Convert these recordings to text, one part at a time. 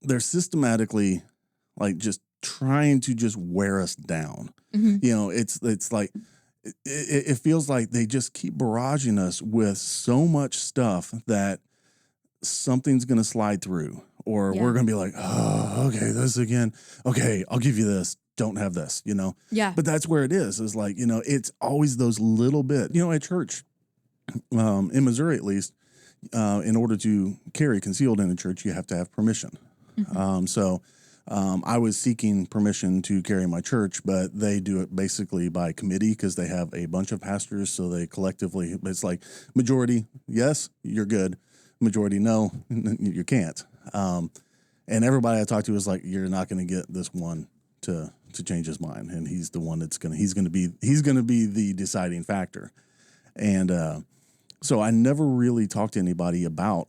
they're systematically like just trying to just wear us down. It's like it feels like they just keep barraging us with so much stuff that something's going to slide through, or we're going to be like, oh, okay, this again. Okay, I'll give you this. Don't have this, Yeah. But that's where it is like, it's always those little bit, at church, in Missouri, at least, in order to carry concealed in a church, you have to have permission. So I was seeking permission to carry my church, but they do it basically by committee because they have a bunch of pastors. So they collectively, it's like majority, yes, you're good. Majority, no, you can't. And everybody I talked to was like, you're not going to get this one to change his mind. And he's the one that's he's going to be the deciding factor. And so I never really talked to anybody about,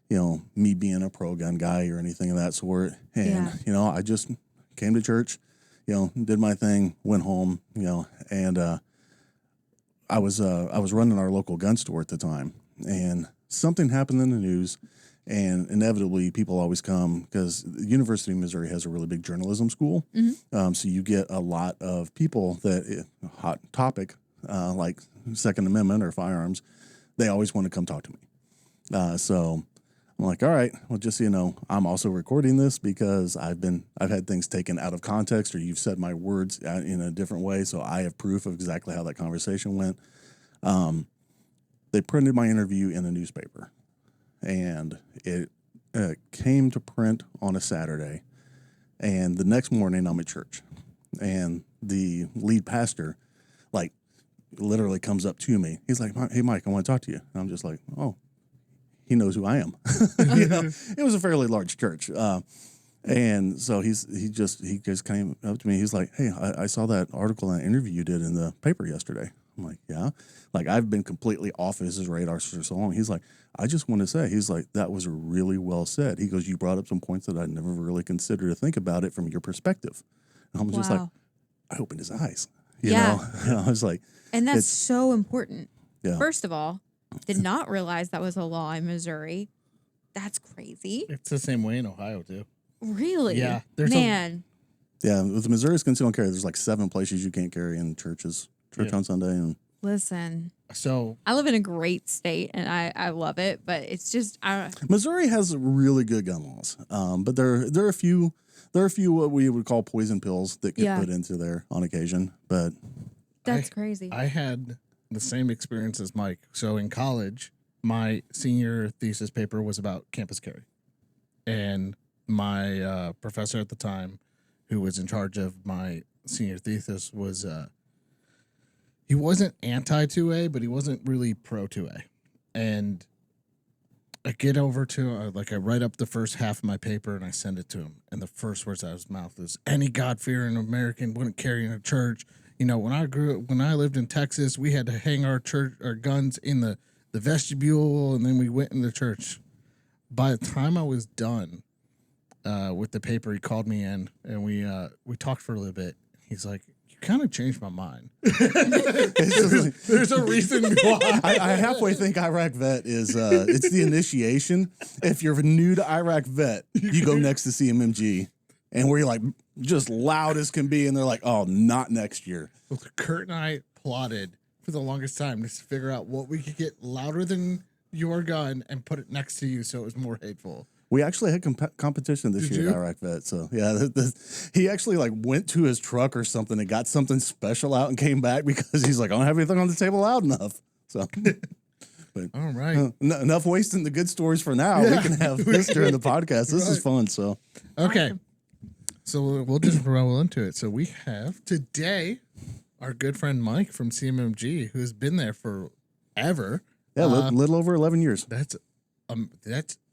me being a pro gun guy or anything of that sort. And, I just came to church, did my thing, went home, and I was running our local gun store at the time, and something happened in the news, and inevitably people always come because the University of Missouri has a really big journalism school. So you get a lot of people that hot topic, like Second Amendment or firearms, they always want to come talk to me. So I'm like, all right, well, just so you know, I'm also recording this because I've had things taken out of context, or you've said my words in a different way. So I have proof of exactly how that conversation went. They printed my interview in a newspaper, and it came to print on a Saturday. And the next morning I'm at church, and the lead pastor, like, literally comes up to me. He's like, hey, Mike, I want to talk to you. And I'm just like, oh, he knows who I am. It was a fairly large church. And so he just came up to me. He's like, hey, I saw that article and interview you did in the paper yesterday. I'm like, yeah. Like, I've been completely off his radar for so long. He's like, I just want to say, he's like, that was really well said. He goes, you brought up some points that I never really considered to think about it from your perspective. And I'm just like, I opened his eyes. You know? I was like, and that's so important. Yeah. First of all, did not realize that was a law in Missouri. That's crazy. It's the same way in Ohio, too. Really? Yeah. Yeah, with Missouri's concealed carry, there's like 7 places you can't carry in churches. Church on Sunday. And listen, so I live in a great state, and I love it, but it's just Missouri has really good gun laws, but there are a few what we would call poison pills that get put into there on occasion. But that's crazy. I had the same experience as Mike. So in college, my senior thesis paper was about campus carry, and my professor at the time, who was in charge of my senior thesis, was he wasn't anti-2A, but he wasn't really pro-2A. And I get over to, I write up the first half of my paper and I send it to him. And the first words out of his mouth is, any God-fearing American wouldn't carry in a church. When I lived in Texas, we had to hang our guns in the vestibule, and then we went in the church. By the time I was done with the paper, he called me in, and we talked for a little bit. He's like, you kind of changed my mind. There's a reason why. I halfway think Iraq Vet is it's the initiation. If you're new to Iraq Vet, you go next to CMMG, and where you're like just loud as can be, and they're like, oh, not next year. Well, Kurt and I plotted for the longest time just to figure out what we could get louder than your gun and put it next to you so it was more hateful. We actually had competition this year at Iraq Vet. So, yeah, he actually went to his truck or something and got something special out and came back because he's like, I don't have anything on the table loud enough. So, but all right. Enough wasting the good stories for now. Yeah. We can have this during the podcast. This is fun. So, okay. Awesome. So we'll just roll into it. So we have today our good friend Mike from CMMG, who's been there forever. Yeah, a little over 11 years. That's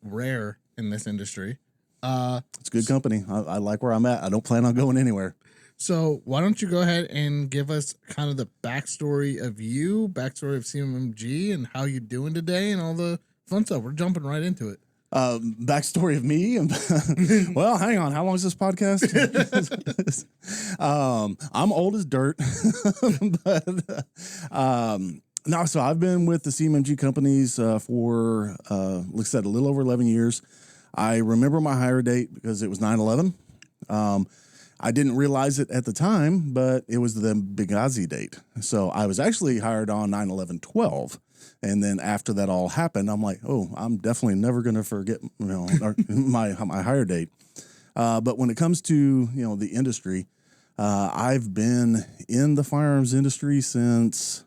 rare in this industry. It's good company. I like where I'm at. I don't plan on going anywhere. So why don't you go ahead and give us kind of the backstory of CMMG, and how you're doing today and all the fun stuff. We're jumping right into it. Backstory of me. Well, hang on. How long is this podcast? I'm old as dirt, but no. So I've been with the CMMG companies for, like I said, a little over 11 years. I remember my hire date because it was 9/11. I didn't realize it at the time, but it was the Benghazi date. So I was actually hired on 9/11/12. And then after that all happened, I'm like, oh, I'm definitely never going to forget, my hire date. But when it comes to, the industry, I've been in the firearms industry since,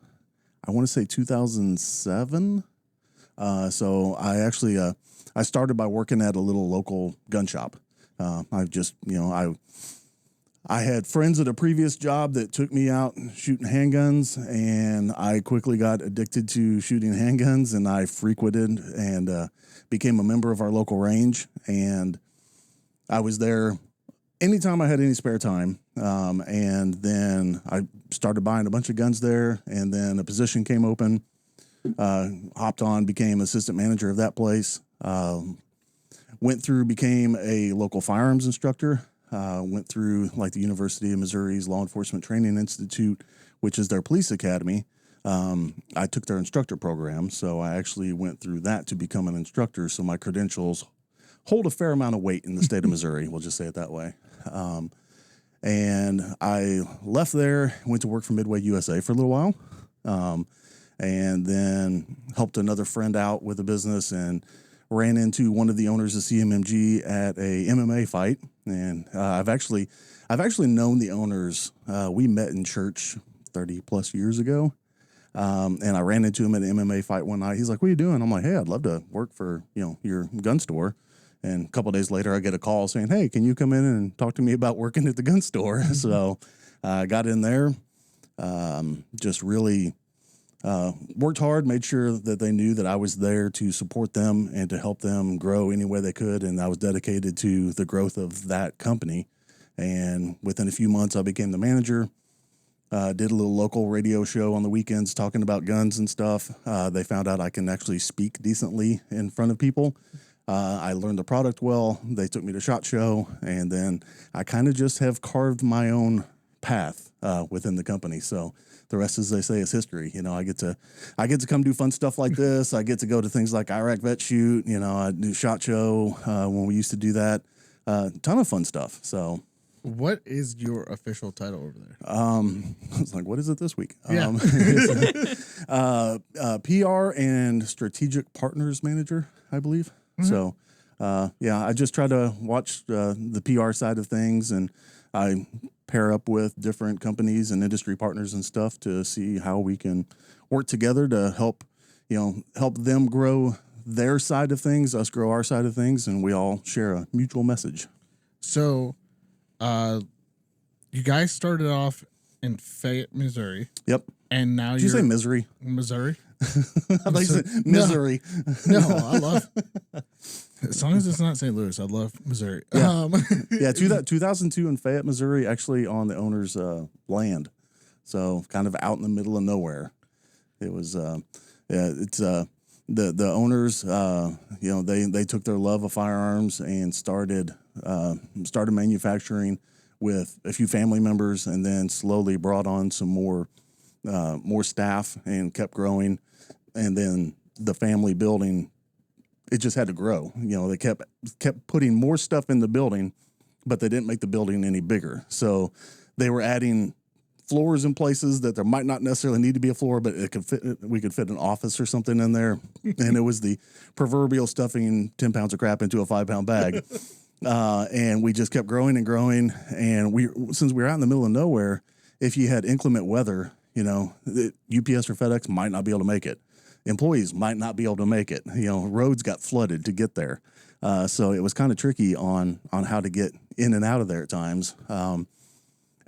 I want to say 2007. So I actually, I started by working at a little local gun shop. I had friends at a previous job that took me out shooting handguns, and I quickly got addicted to shooting handguns, and I frequented and became a member of our local range. And I was there anytime I had any spare time. And then I started buying a bunch of guns there, and then a position came open, hopped on, became assistant manager of that place, became a local firearms instructor. Went through like the University of Missouri's Law Enforcement Training Institute, which is their police academy. I took their instructor program, so I actually went through that to become an instructor. So my credentials hold a fair amount of weight in the state of Missouri. We'll just say it that way. And I left there, went to work for Midway USA for a little while, and then helped another friend out with a business and ran into one of the owners of CMMG at a MMA fight. And I've actually known the owners. We met in church 30 plus years ago. And I ran into him at an MMA fight one night. He's like, what are you doing? I'm like, hey, I'd love to work for, your gun store. And a couple of days later, I get a call saying, hey, can you come in and talk to me about working at the gun store? So I got in there, just really worked hard, made sure that they knew that I was there to support them and to help them grow any way they could. And I was dedicated to the growth of that company. And within a few months, I became the manager, did a little local radio show on the weekends talking about guns and stuff. They found out I can actually speak decently in front of people. I learned the product well. They took me to SHOT Show, and then I kind of just have carved my own path within the company. So the rest, as they say, is history. I get to come do fun stuff like this. I get to go to things like Iraq Vet Shoot. I do SHOT Show when we used to do that. Ton of fun stuff. So, what is your official title over there? I was like, what is it this week? Yeah. PR and Strategic Partners Manager, I believe. Mm-hmm. So, I just try to watch the PR side of things, and I pair up with different companies and industry partners and stuff to see how we can work together to help them grow their side of things, us grow our side of things, and we all share a mutual message. So, you guys started off in Fayette, Missouri. Yep. And now Did you say Missouri? Missouri? I like to say Missouri. No, I love. As long as it's not St. Louis, I love Missouri. Yeah, 2002 in Fayette, Missouri, actually on the owner's land, so kind of out in the middle of nowhere. It was, it's the owners, they took their love of firearms and started manufacturing with a few family members, and then slowly brought on some more staff and kept growing, and then the family building. It just had to grow. They kept putting more stuff in the building, but they didn't make the building any bigger. So they were adding floors in places that there might not necessarily need to be a floor, but we could fit an office or something in there. And it was the proverbial stuffing 10 pounds of crap into a 5-pound bag. And we just kept growing and growing. And since we were out in the middle of nowhere, if you had inclement weather, UPS or FedEx might not be able to make it. Employees might not be able to make it. Roads got flooded to get there. So it was kind of tricky on how to get in and out of there at times.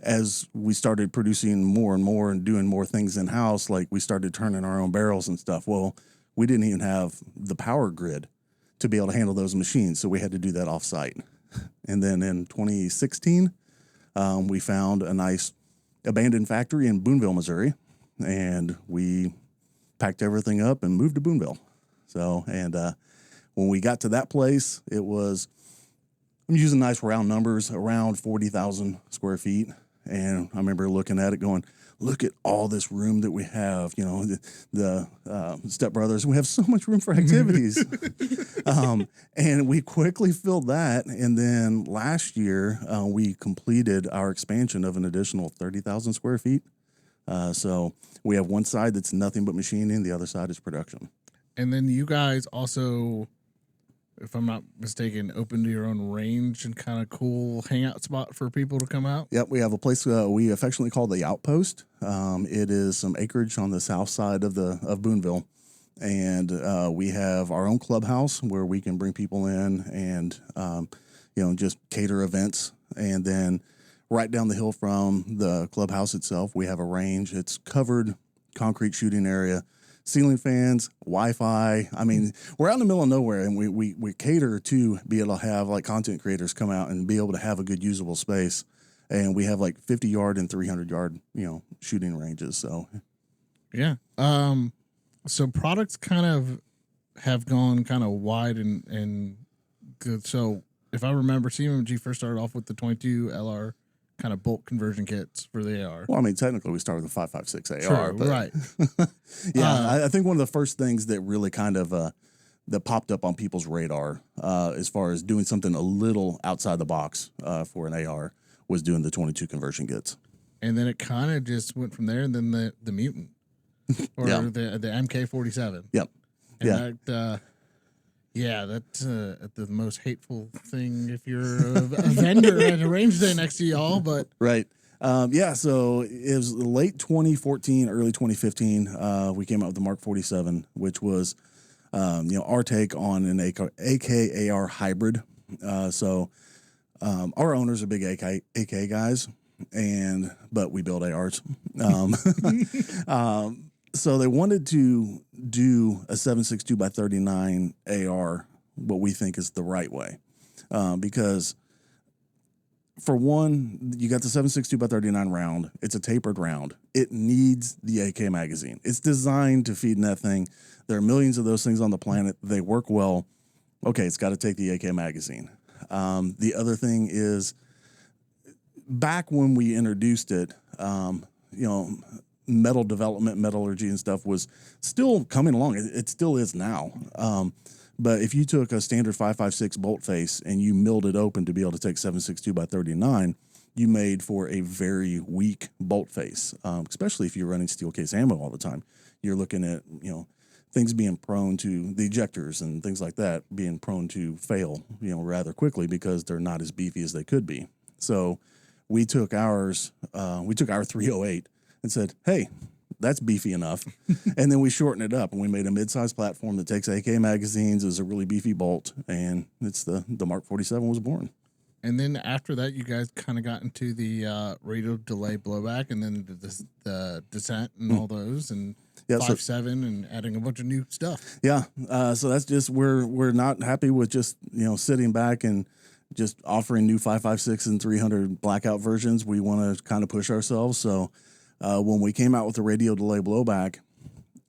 As we started producing more and more and doing more things in-house, like we started turning our own barrels and stuff. Well, we didn't even have the power grid to be able to handle those machines, so we had to do that off-site. And then in 2016, we found a nice abandoned factory in Boonville, Missouri, and we packed everything up and moved to Boonville. So, and when we got to that place, it was, I'm using nice round numbers, around 40,000 square feet. And I remember looking at it going, look at all this room that we have, you know, the stepbrothers, we have so much room for activities. And we quickly filled that. And then last year, we completed our expansion of an additional 30,000 square feet. So we have one side that's nothing but machining. The other side is production. And then you guys also, if I'm not mistaken, opened your own range and kind of cool hangout spot for people to come out. Yep, we have a place we affectionately call the Outpost. It is some acreage on the south side of Boonville, and we have our own clubhouse where we can bring people in and just cater events. And then right down the hill from the clubhouse itself, we have a range. It's covered concrete shooting area. Ceiling fans, Wi-Fi. I mean, we're out in the middle of nowhere, and we cater to be able to have like content creators come out and be able to have a good usable space. And we have like 50-yard and 300-yard, shooting ranges. So, yeah. So products kind of have gone kind of wide and good. So if I remember, CMMG first started off with the 22 LR kind of bolt conversion kits for the AR. Well, I mean, technically we started with the 5.56 AR, True, but right. yeah, I think one of the first things that really kind of that popped up on people's radar as far as doing something a little outside the box for an AR was doing the 22 conversion kits. And then it kind of just went from there, and then the Mutant or the MK47. Yep. And that's the most hateful thing if you're a vendor at a range day next to y'all. But right. So it was late 2014, early 2015. We came out with the Mark 47, which was, our take on an AK-AR hybrid. Our owners are big AK guys, but we build ARs. So they wanted to do a 7.62 by 39 AR, what we think is the right way, because for one, you got the 7.62 by 39 round. It's a tapered round. It needs the AK magazine. It's designed to feed in that thing. There are millions of those things on the planet. They work well. Okay, it's got to take the AK magazine. The other thing is, back when we introduced it, metal development, metallurgy and stuff was still coming along. It still is now. But if you took a standard 5.56 bolt face and you milled it open to be able to take 7.62 by 39, you made for a very weak bolt face, especially if you're running steel case ammo all the time. You're looking at, things being prone to the ejectors and things like that being prone to fail, rather quickly because they're not as beefy as they could be. So we took our 308 and said, hey, that's beefy enough. And then we shortened it up and we made a mid-sized platform that takes AK magazines as a really beefy bolt. And it's the Mark 47 was born. And then after that, you guys kind of got into the radio delay blowback and then the descent and all those and 5.7 and adding a bunch of new stuff. Yeah. So that's just, we're not happy with just, sitting back and just offering new 5.56 and 300 blackout versions. We want to kind of push ourselves. So when we came out with the radio delay blowback,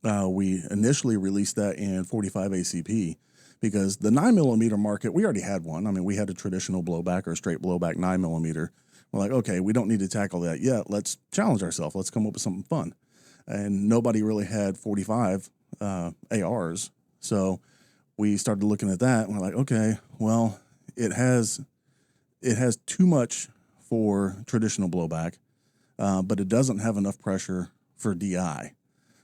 we initially released that in 45 ACP because the 9mm market, we already had one. I mean, we had a traditional blowback or a straight blowback 9mm. We're like, okay, we don't need to tackle that yet. Let's challenge ourselves. Let's come up with something fun. And nobody really had 45 ARs. So we started looking at that and we're like, okay, well, it has too much for traditional blowback. But it doesn't have enough pressure for DI.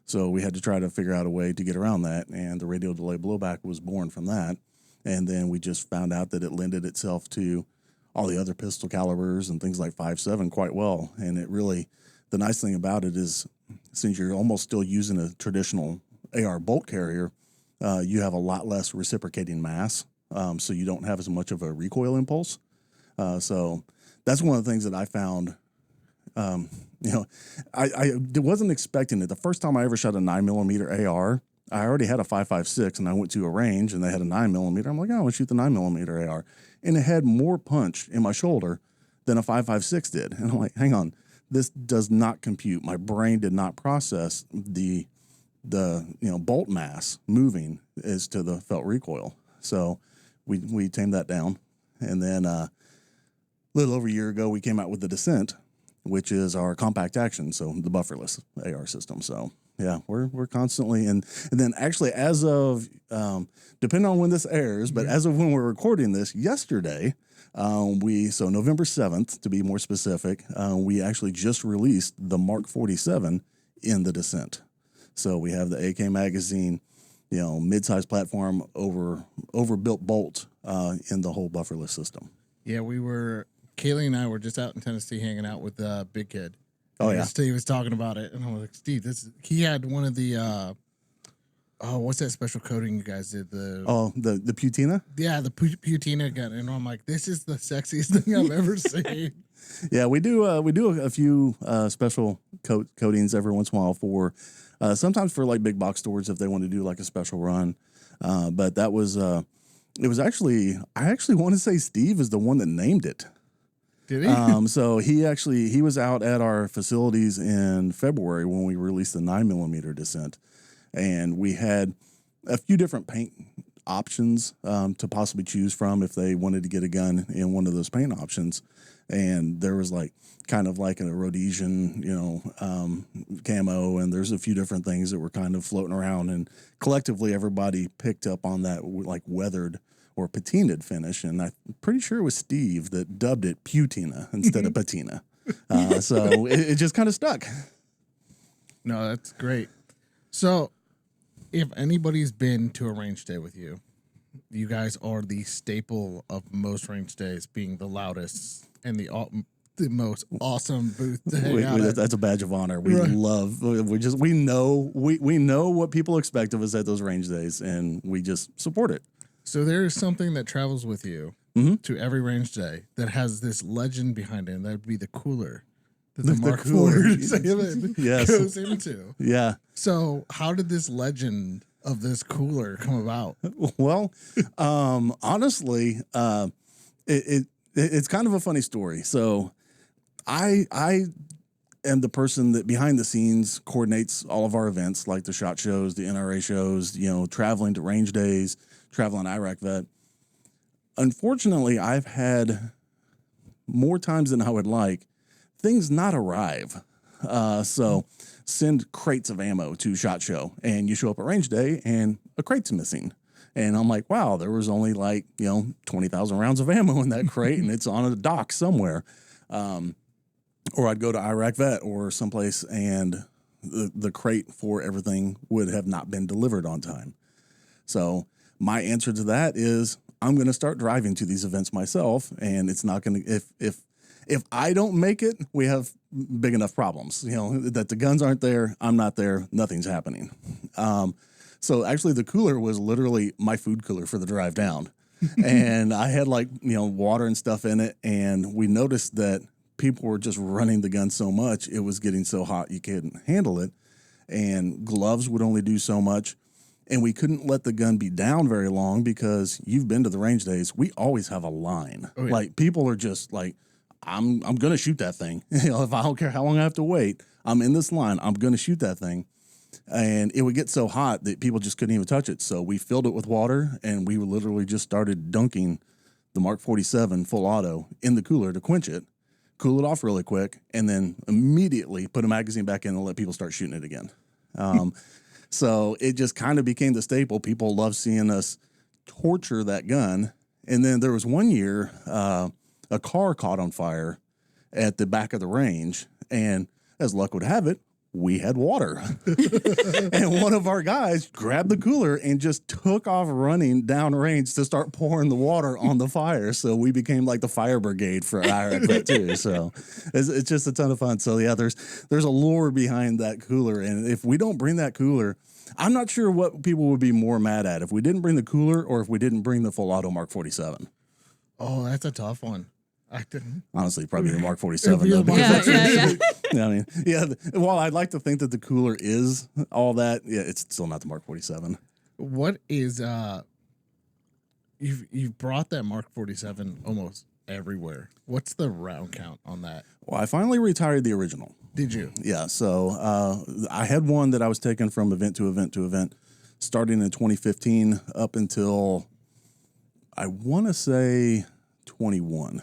So we had to try to figure out a way to get around that, and the radio delay blowback was born from that. And then we just found out that it lended itself to all the other pistol calibers and things like 5.7 quite well. And it really, the nice thing about it is, since you're almost still using a traditional AR bolt carrier, you have a lot less reciprocating mass, so you don't have as much of a recoil impulse. So that's one of the things that I found. I wasn't expecting it. The first time I ever shot a 9mm AR, I already had a 5.56 and I went to a range and they had a 9mm. I'm like, oh, I want to shoot the 9mm AR. And it had more punch in my shoulder than a 5.56 did. And I'm like, hang on, this does not compute. My brain did not process the bolt mass moving as to the felt recoil. So we tamed that down. And then a little over a year ago, we came out with the Descent, which is our compact action, so the bufferless AR system. So yeah, we're constantly and then actually as of depending on when this airs, but as of when we're recording this, yesterday so November 7th to be more specific, we actually just released the Mark 47 in the Descent. So we have the AK magazine, mid-size platform overbuilt bolt in the whole bufferless system. Yeah, Kailey and I were just out in Tennessee hanging out with Big Kid. Oh, yeah. Steve was talking about it, and I was like, Steve, he had one of the, what's that special coating you guys did? The Putina? Yeah, the Putina gun. And I'm like, this is the sexiest thing I've ever seen. Yeah, we do a few special coatings every once in a while for, sometimes for like big box stores if they want to do like a special run. But that was, it was actually, I actually want to say Steve is the one that named it. Did he? So he was out at our facilities in February when we released the 9mm Descent, and we had a few different paint options to possibly choose from if they wanted to get a gun in one of those paint options. And there was kind of like a Rhodesian, camo, and there's a few different things that were kind of floating around, and collectively everybody picked up on that like weathered or patinaed finish, and I'm pretty sure it was Steve that dubbed it Putina instead of patina. So it just kind of stuck. No, that's great. So if anybody's been to a range day with you, you guys are the staple of most range days, being the loudest and the most awesome booth to hang out at. That's a badge of honor. We know what people expect of us at those range days, and we just support it. So there is something that travels with you to every range day that has this legend behind it, and that would be the cooler that the Mark IV goes into. Yeah. So how did this legend of this cooler come about? Well, honestly, it's kind of a funny story. So I am the person that behind the scenes coordinates all of our events, like the SHOT shows, the NRA shows, traveling to range days, traveling Iraq vet. Unfortunately, I've had more times than I would like things not arrive. So send crates of ammo to SHOT Show, and you show up at range day and a crate's missing. And I'm like, wow, there was only 20,000 rounds of ammo in that crate, and it's on a dock somewhere. Or I'd go to Iraq vet or someplace, and the crate for everything would have not been delivered on time. So my answer to that is I'm going to start driving to these events myself, and it's not going to, if I don't make it, we have big enough problems, that the guns aren't there, I'm not there, nothing's happening. So actually the cooler was literally my food cooler for the drive down. And I had water and stuff in it, and we noticed that people were just running the gun so much, it was getting so hot you couldn't handle it, and gloves would only do so much. And we couldn't let the gun be down very long because you've been to the range days. We always have a line. Oh, yeah. People are just I'm going to shoot that thing. If I don't care how long I have to wait, I'm in this line. I'm going to shoot that thing. And it would get so hot that people just couldn't even touch it. So we filled it with water, and we literally just started dunking the Mark 47 full auto in the cooler to quench it, cool it off really quick, and then immediately put a magazine back in and let people start shooting it again. So it just kind of became the staple. People love seeing us torture that gun. And then there was one year, a car caught on fire at the back of the range, and as luck would have it, we had water. And one of our guys grabbed the cooler and just took off running down range to start pouring the water on the fire. So we became like the fire brigade for Iraq too. So it's just a ton of fun. So yeah, there's a lore behind that cooler. And if we don't bring that cooler, I'm not sure what people would be more mad at, if we didn't bring the cooler or if we didn't bring the full auto Mark 47. Oh, that's a tough one. Honestly, probably the Mark 47. Though, While I'd like to think that the cooler is all that, it's still not the Mark 47. What is you've brought that Mark 47 almost everywhere. What's the round count on that? Well, I finally retired the original. Did you? Yeah. So I had one that I was taking from event to event to event, starting in 2015 up until I want to say 21.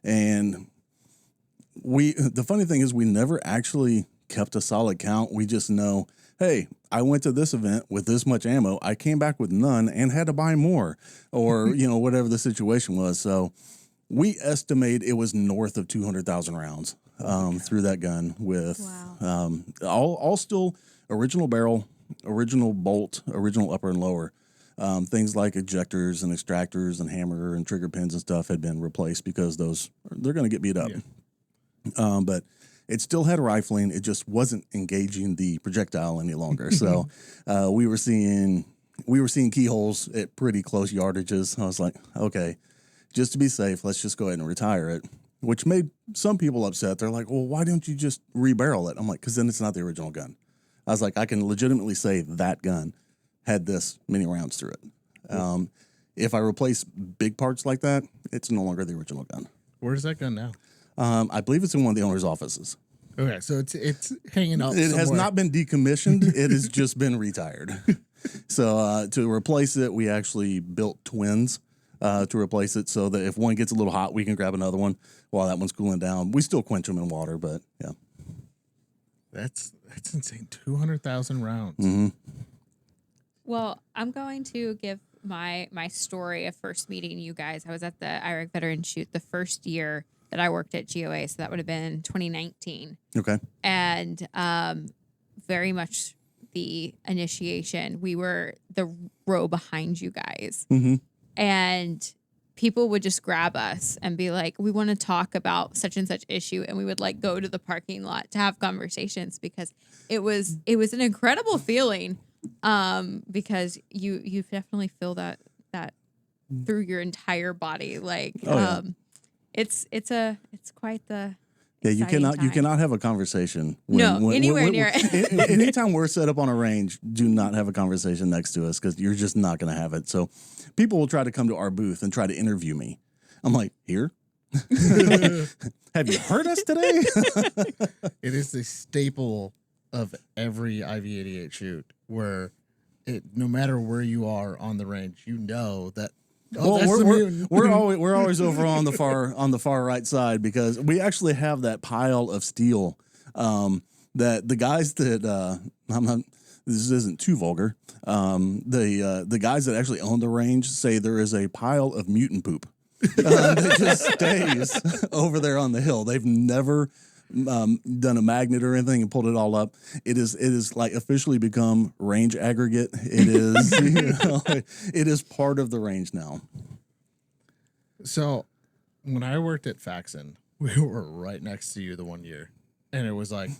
And the funny thing is we never actually kept a solid count. We just know, hey, I went to this event with this much ammo. I came back with none and had to buy more, or whatever the situation was. So we estimate it was north of 200,000 rounds through that gun with all still original barrel, original bolt, original upper and lower. Things like ejectors and extractors and hammer and trigger pins and stuff had been replaced because they're going to get beat up. Yeah. But it still had rifling. It just wasn't engaging the projectile any longer. So we were seeing keyholes at pretty close yardages. I was like, okay, just to be safe, let's just go ahead and retire it, which made some people upset. They're like, well, why don't you just rebarrel it? I'm like, because then it's not the original gun. I was like, I can legitimately say that gun had this many rounds through it. If I replace big parts like that, it's no longer the original gun. Where's that gun now? I believe it's in one of the owner's offices. Okay, so it's hanging up. It has not been decommissioned. It has just been retired. So to replace it, we actually built twins to replace it, so that if one gets a little hot, we can grab another one while that one's cooling down. We still quench them in water, but yeah. That's insane. 200,000 rounds. Mm-hmm. Well, I'm going to give my story of first meeting you guys. I was at the IRAC Veteran Shoot the first year that I worked at GOA, so that would have been 2019. Okay. And very much the initiation. We were the row behind you guys. Mm-hmm. And people would just grab us and be like, we want to talk about such and such issue. And we would like go to the parking lot to have conversations because it was an incredible feeling. Because you definitely feel that through your entire body. Like, it's quite the, yeah, you cannot have a conversation. Anywhere near it. Anytime we're set up on a range, do not have a conversation next to us because you're just not going to have it. So people will try to come to our booth and try to interview me. I'm like, here? Have you heard us today? It is the staple of every IV-88 shoot where no matter where you are on the range, you know that. We're always over on the far right side because we actually have that pile of steel that the guys that this isn't too vulgar. The guys that actually own the range say there is a pile of mutant poop that just stays over there on the hill. They've never done a magnet or anything and pulled it all up. It is like officially become range aggregate. It is it is part of the range now. So when I worked at Faxon, we were right next to you the one year, and it was like,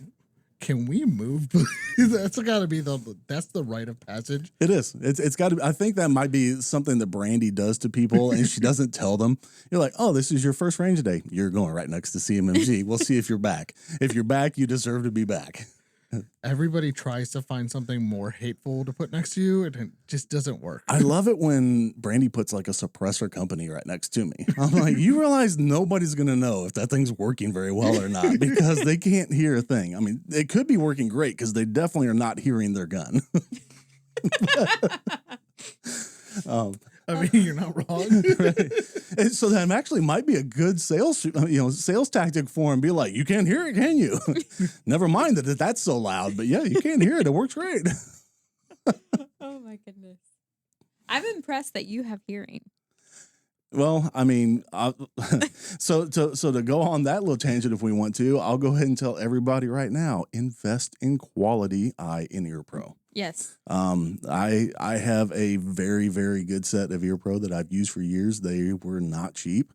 can we move? That's got to be that's the rite of passage. It is. It's got to. I think that might be something that Brandy does to people, and she doesn't tell them. You're like, oh, this is your first range day. You're going right next to CMMG. We'll see if you're back. If you're back, you deserve to be back. Everybody tries to find something more hateful to put next to you, and it just doesn't work. I love it when Brandy puts like a suppressor company right next to me. I'm like, you realize nobody's going to know if that thing's working very well or not because they can't hear a thing. I mean, it could be working great because they definitely are not hearing their gun. I mean, you're not wrong. Right. And so that actually might be a good sales tactic for him. Be like, you can't hear it, can you? Never mind that that's so loud, but yeah, you can't hear it. It works great. Oh my goodness. I'm impressed that you have hearing. Well, I mean, so to go on that little tangent, if we want to, I'll go ahead and tell everybody right now: invest in quality eye and ear pro. Yes. I have a very, very good set of ear pro that I've used for years. They were not cheap,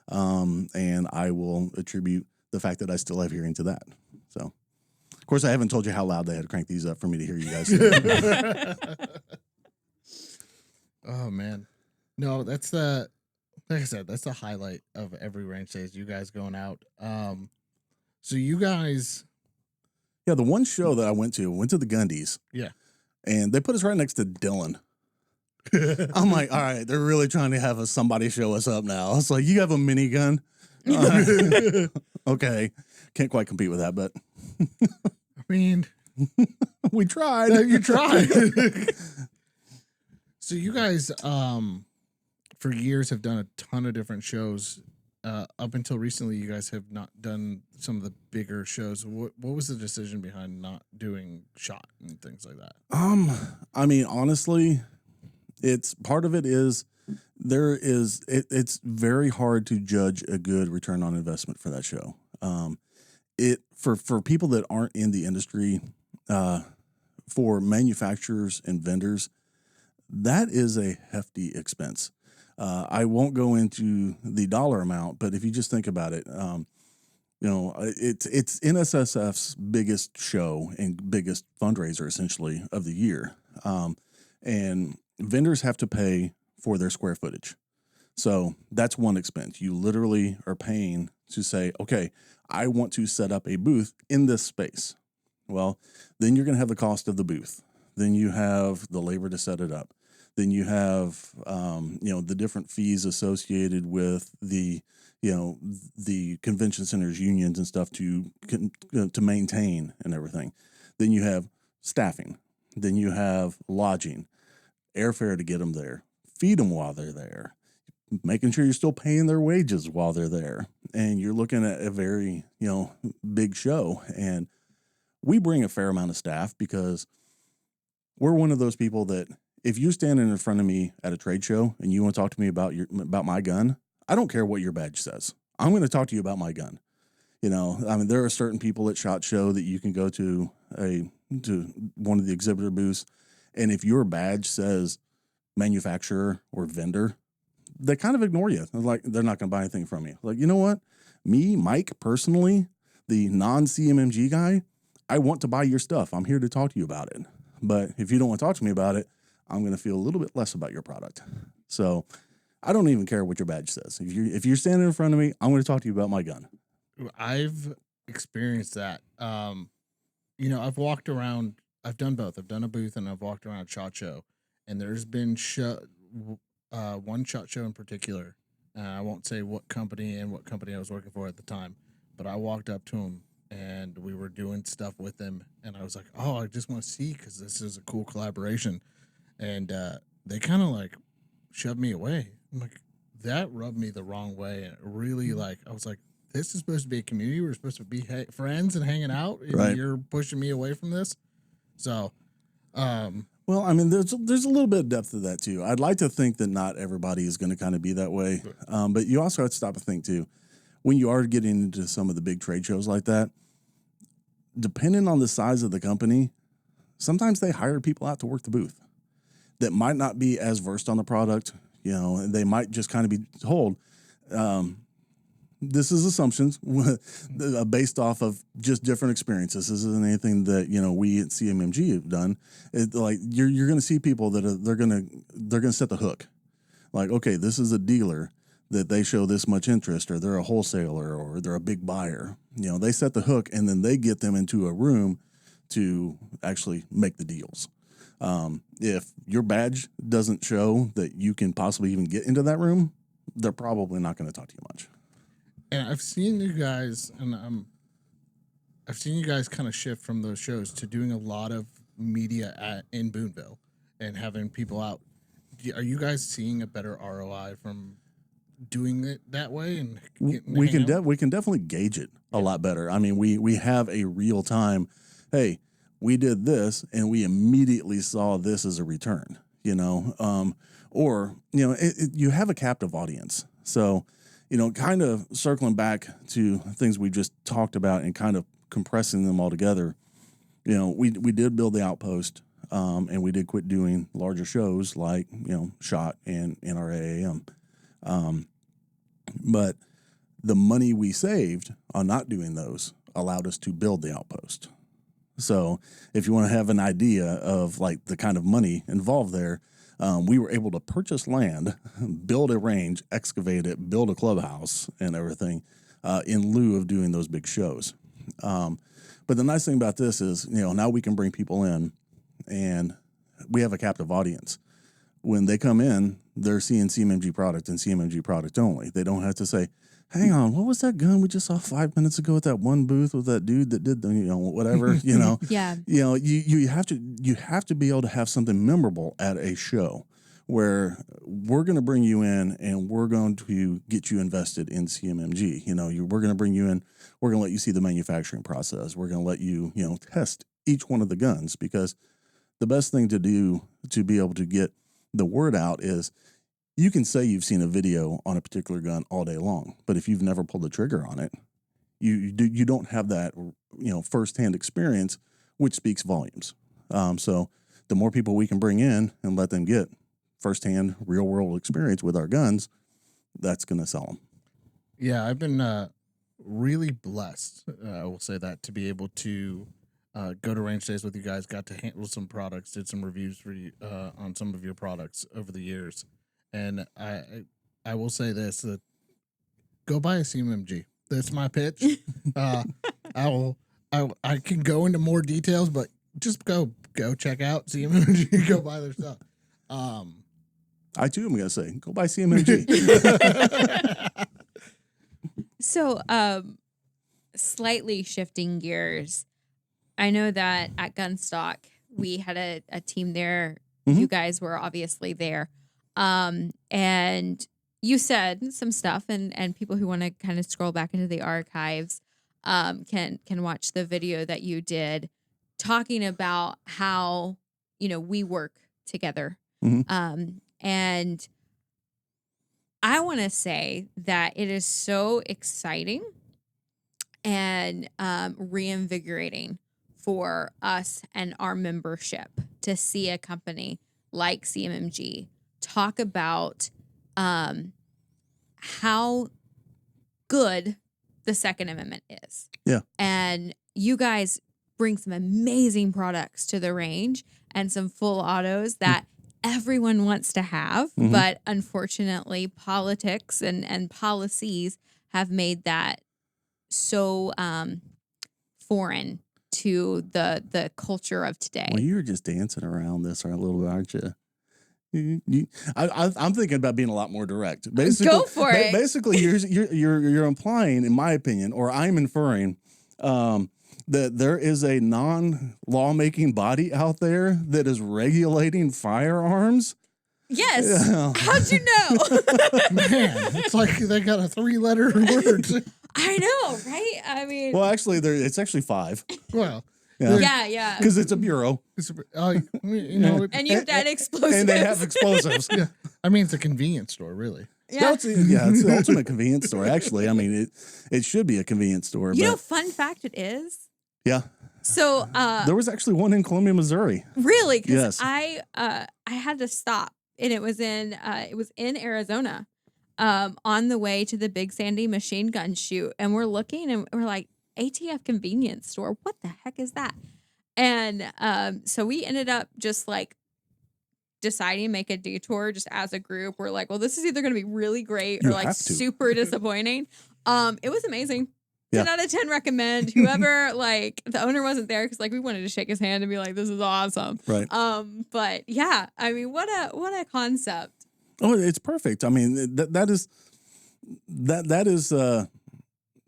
and I will attribute the fact that I still have hearing to that. So, of course, I haven't told you how loud they had to crank these up for me to hear you guys. Oh man, no, that's the. Like I said, that's the highlight of every range day is you guys going out. So you guys. Yeah, the one show that I went to the Gundies. Yeah. And they put us right next to Dylan. I'm like, all right, they're really trying to have somebody show us up now. It's like, you have a minigun? Okay. Can't quite compete with that, but. I mean. We tried. You tried. So you guys, for years have done a ton of different shows up until recently, you guys have not done some of the bigger shows. What was the decision behind not doing SHOT and things like that? I mean, honestly, it's part of it is it's very hard to judge a good return on investment for that show. For people that aren't in the industry, for manufacturers and vendors, that is a hefty expense. I won't go into the dollar amount, but if you just think about it, it's NSSF's biggest show and biggest fundraiser essentially of the year. And vendors have to pay for their square footage. So that's one expense. You literally are paying to say, okay, I want to set up a booth in this space. Well, then you're going to have the cost of the booth. Then you have the labor to set it up. Then you have, the different fees associated with the convention centers, unions and stuff to maintain and everything. Then you have staffing. Then you have lodging, airfare to get them there, feed them while they're there, making sure you're still paying their wages while they're there. And you're looking at a very, big show. And we bring a fair amount of staff because we're one of those people that if you're standing in front of me at a trade show and you want to talk to me about my gun, I don't care what your badge says. I'm going to talk to you about my gun. There are certain people at SHOT Show that you can go to one of the exhibitor booths, and if your badge says manufacturer or vendor, they kind of ignore you. Like, they're not going to buy anything from you. Like, you know what? Me, Mike, personally, the non-CMMG guy, I want to buy your stuff. I'm here to talk to you about it. But if you don't want to talk to me about it, I'm going to feel a little bit less about your product. So I don't even care what your badge says. If you're standing in front of me, I'm going to talk to you about my gun. I've experienced that. I've walked around. I've done both. I've done a booth and I've walked around a SHOT Show. And there's been one SHOT Show in particular. I won't say what company I was working for at the time, but I walked up to him and we were doing stuff with him. And I was like, oh, I just want to see because this is a cool collaboration. And they kind of like shoved me away. I'm like, that rubbed me the wrong way. And it really I was like, this is supposed to be a community. We're supposed to be friends and hanging out. And right. You're pushing me away from this. So, well, I mean, there's a little bit of depth to that too. I'd like to think that not everybody is going to kind of be that way. But you also have to stop and think too, when you are getting into some of the big trade shows like that, depending on the size of the company, sometimes they hire people out to work the booth that might not be as versed on the product, and they might just kind of be told, this is assumptions based off of just different experiences. This isn't anything that, we at CMMG have done. It's like you're going to see people that they're going to set the hook. Like, okay, this is a dealer that they show this much interest, or they're a wholesaler, or they're a big buyer. They set the hook and then they get them into a room to actually make the deals. If your badge doesn't show that you can possibly even get into that room, they're probably not going to talk to you much. And I've seen you guys, kind of shift from those shows to doing a lot of media in Boonville and having people out. Are you guys seeing a better ROI from doing it that way? And we can definitely gauge it a lot better. I mean, we have a real time. Hey, we did this and we immediately saw this as a return. You have a captive audience. So, kind of circling back to things we just talked about and kind of compressing them all together. We did build the outpost, and we did quit doing larger shows like SHOT and NRAAM. But the money we saved on not doing those allowed us to build the outpost. So if you want to have an idea of like the kind of money involved there, we were able to purchase land, build a range, excavate it, build a clubhouse and everything in lieu of doing those big shows. But the nice thing about this is, now we can bring people in and we have a captive audience. When they come in, they're seeing CMMG product and CMMG product only. They don't have to say, hang on, what was that gun we just saw 5 minutes ago at that one booth with that dude that did the, whatever, Yeah. You have to be able to have something memorable at a show where we're going to bring you in and we're going to get you invested in CMMG. We're going to bring you in. We're going to let you see the manufacturing process. We're going to let you, test each one of the guns, because the best thing to do to be able to get the word out is you can say you've seen a video on a particular gun all day long, but if you've never pulled the trigger on it, you don't have that, firsthand experience, which speaks volumes. So the more people we can bring in and let them get firsthand real world experience with our guns, that's going to sell them. Yeah, I've been really blessed. I will say that, to be able to go to range days with you guys, got to handle some products, did some reviews for you on some of your products over the years. And I will say this, that go buy a CMMG. That's my pitch. I can go into more details, but just go check out CMMG, go buy their stuff. I too am going to say, go buy CMMG. So, slightly shifting gears, I know that at Gunstock, we had a team there. Mm-hmm. You guys were obviously there. And you said some stuff, and people who want to kind of scroll back into the archives can watch the video that you did talking about how, we work together. Mm-hmm. And I want to say that it is so exciting and reinvigorating for us and our membership to see a company like CMMG talk about how good the Second Amendment is. Yeah. And you guys bring some amazing products to the range and some full autos that everyone wants to have, Mm-hmm. but unfortunately politics and policies have made that so foreign to the culture of today. Well, you were just dancing around this a little bit, aren't you? I'm thinking about being a lot more direct. Basically, go for it. Basically, you're implying, in my opinion, or I'm inferring, that there is a non-lawmaking body out there that is regulating firearms. Yes. Yeah. How'd you know? Man, it's like they got a 3-letter word. I know, right? I mean, Well, actually, it's actually 5. Well, yeah. Because it's a bureau. it's, And you have to add explosives. And they have explosives. yeah. I mean, it's a convenience store, really. Yeah. It's the ultimate convenience store, actually. I mean, it should be a convenience store. You but know, fun fact it is. yeah. So There was actually one in Columbia, Missouri. really, because Yes. I had to stop, and it was in Arizona, on the way to the Big Sandy machine gun shoot, and we're looking and we're like, ATF convenience store, what the heck is that? And so we ended up just like deciding to make a detour just as a group. We're like, well, this is either going to be really great or You like have to. super disappointing. It was amazing. Yeah. 10 out of 10 recommend. Whoever, like, the owner wasn't there because like we wanted to shake his hand and be like, this is awesome. Right. But yeah, I mean, what a concept. Oh, it's perfect. I mean, that is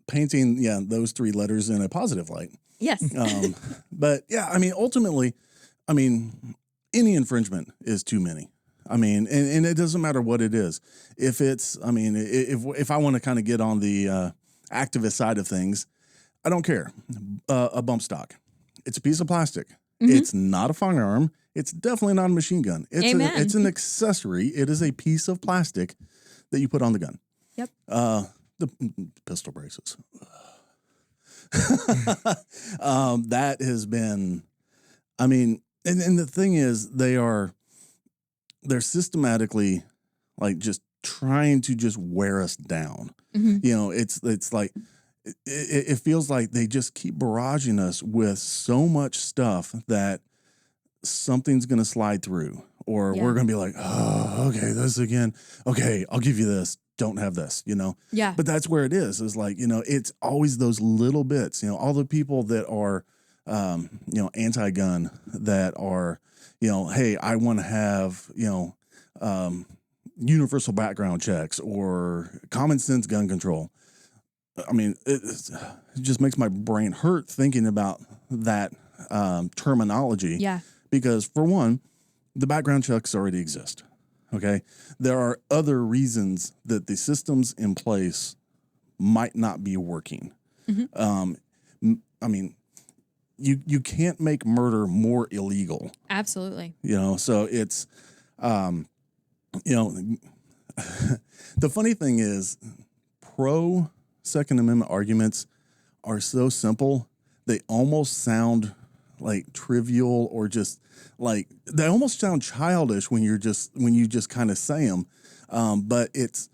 painting, those 3 letters in a positive light. Yes. But yeah, I mean, ultimately, any infringement is too many. I mean, and it doesn't matter what it is. If it's, if I want to kind of get on the activist side of things, I don't care. A bump stock, it's a piece of plastic. Mm-hmm. It's not a firearm. It's definitely not a machine gun. It's an accessory. It is a piece of plastic that you put on the gun. Yep. The pistol braces. That has been, and the thing is, they're systematically like just trying to just wear us down. Mm-hmm. It's like, it feels like they just keep barraging us with so much stuff that something's going to slide through, or we're going to be like, oh, okay, this again. Okay, I'll give you this. Don't have this, Yeah. But that's where it is like, it's always those little bits, all the people that are, anti-gun, that are, hey, I want to have, universal background checks or common sense gun control. I mean, it just makes my brain hurt thinking about that terminology. Yeah. Because for one, the background checks already exist. Okay. There are other reasons that the systems in place might not be working. I mean, you can't make murder more illegal. Absolutely. So it's, the funny thing is, pro Second Amendment arguments are so simple, they almost sound like trivial, or just like they almost sound childish when you just kind of say them. But it's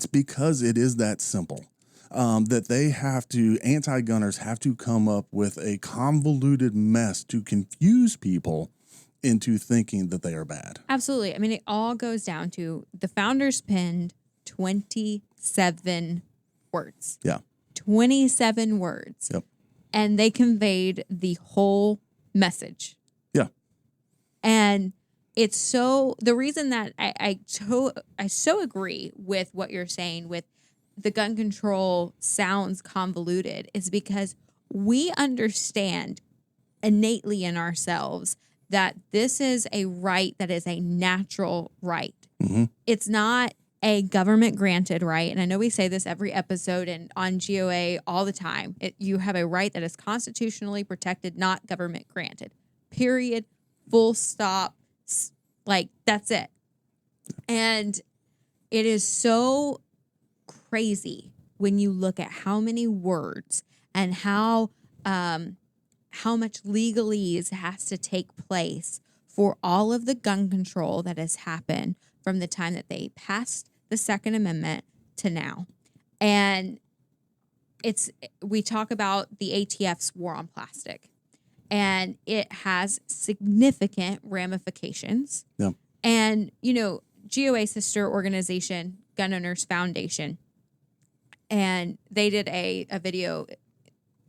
because it is that simple. That anti-gunners have to come up with a convoluted mess to confuse people into thinking that they are bad. Absolutely. I mean, it all goes down to the founders penned 27 words. Yeah. 27 words. Yep. And they conveyed the whole message. Yeah. And it's the reason that I so agree with what you're saying with the gun control sounds convoluted is because we understand innately in ourselves that this is a right that is a natural right. Mm-hmm. It's not a government granted right. And I know we say this every episode and on GOA all the time. You have a right that is constitutionally protected, not government granted. Period. Full stop. Like, that's it. And it is so crazy when you look at how many words and how much legalese has to take place for all of the gun control that has happened from the time that they passed the Second Amendment to now. And we talk about the ATF's war on plastic, and it has significant ramifications. Yeah. And, GOA sister organization, Gun Owners Foundation, and they did a video.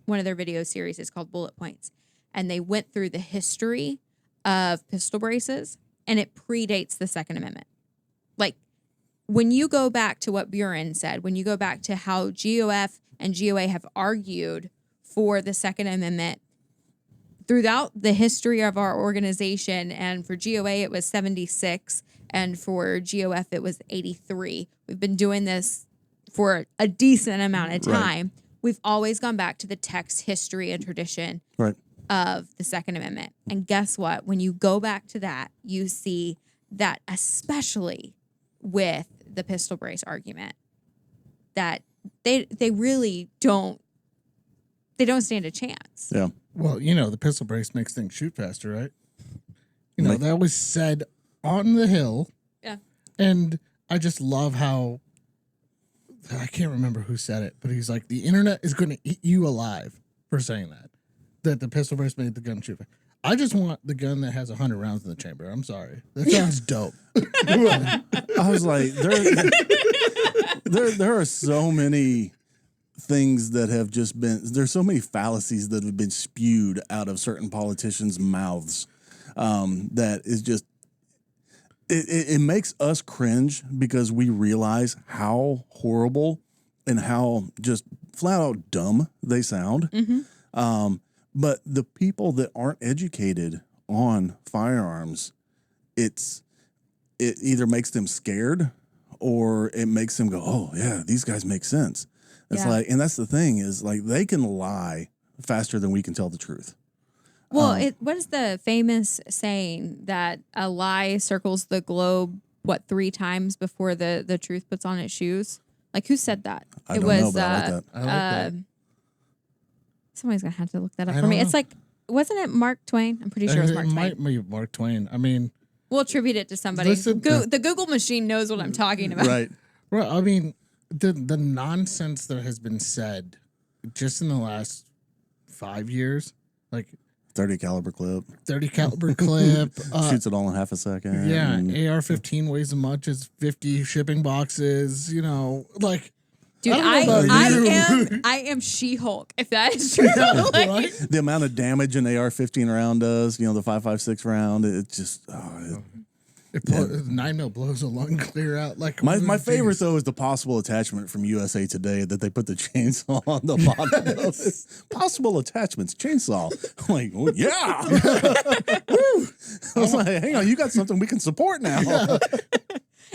One of their video series is called Bullet Points. And they went through the history of pistol braces, and it predates the Second Amendment. Like, when you go back to what Buren said, when you go back to how GOF and GOA have argued for the Second Amendment throughout the history of our organization, and for GOA it was 76, and for GOF it was 83. We've been doing this for a decent amount of time. Right. We've always gone back to the text, history, and tradition of the Second Amendment. And guess what? When you go back to that, you see that, especially with the pistol brace argument, that they really don't stand a chance. Yeah. Well, the pistol brace makes things shoot faster, right? That was said on the Hill. Yeah. And I just love how, I can't remember who said it, but he's like, the internet is going to eat you alive for saying that the pistol brace made the gun shoot fast. I just want the gun that has 100 rounds in the chamber. I'm sorry. That sounds dope. I was like, there are so many things that have just been, there's so many fallacies that have been spewed out of certain politicians' mouths that is just, it makes us cringe because we realize how horrible and how just flat out dumb they sound. Mm-hmm. But the people that aren't educated on firearms, it either makes them scared or it makes them go, oh yeah, these guys make sense. It's like, and that's the thing is like, they can lie faster than we can tell the truth. Well, what is the famous saying that a lie circles the globe, 3 times before the truth puts on its shoes? Like, who said that? I don't know, but I like that. I like that. Somebody's going to have to look that up for me. It's like, wasn't it Mark Twain? I'm pretty sure it was Mark Twain. It might be Mark Twain. I mean, we'll attribute it to somebody. The Google machine knows what I'm talking about. Right. Well, I mean, the nonsense that has been said just in the last 5 years, like 30 caliber clip. Shoots it all in half a second. Yeah. AR-15 weighs as much as 50 shipping boxes, like. Dude, I am She-Hulk, if that is true. Right? The amount of damage an AR-15 round does, the 5.56 round, it's just, It 9 mil blows a lung clear out like my favorite though is the possible attachment from USA Today that they put the chainsaw on the bottom of it. Possible attachments, chainsaw. I'm like, oh, yeah. Woo. I was like, hang on, you got something we can support now.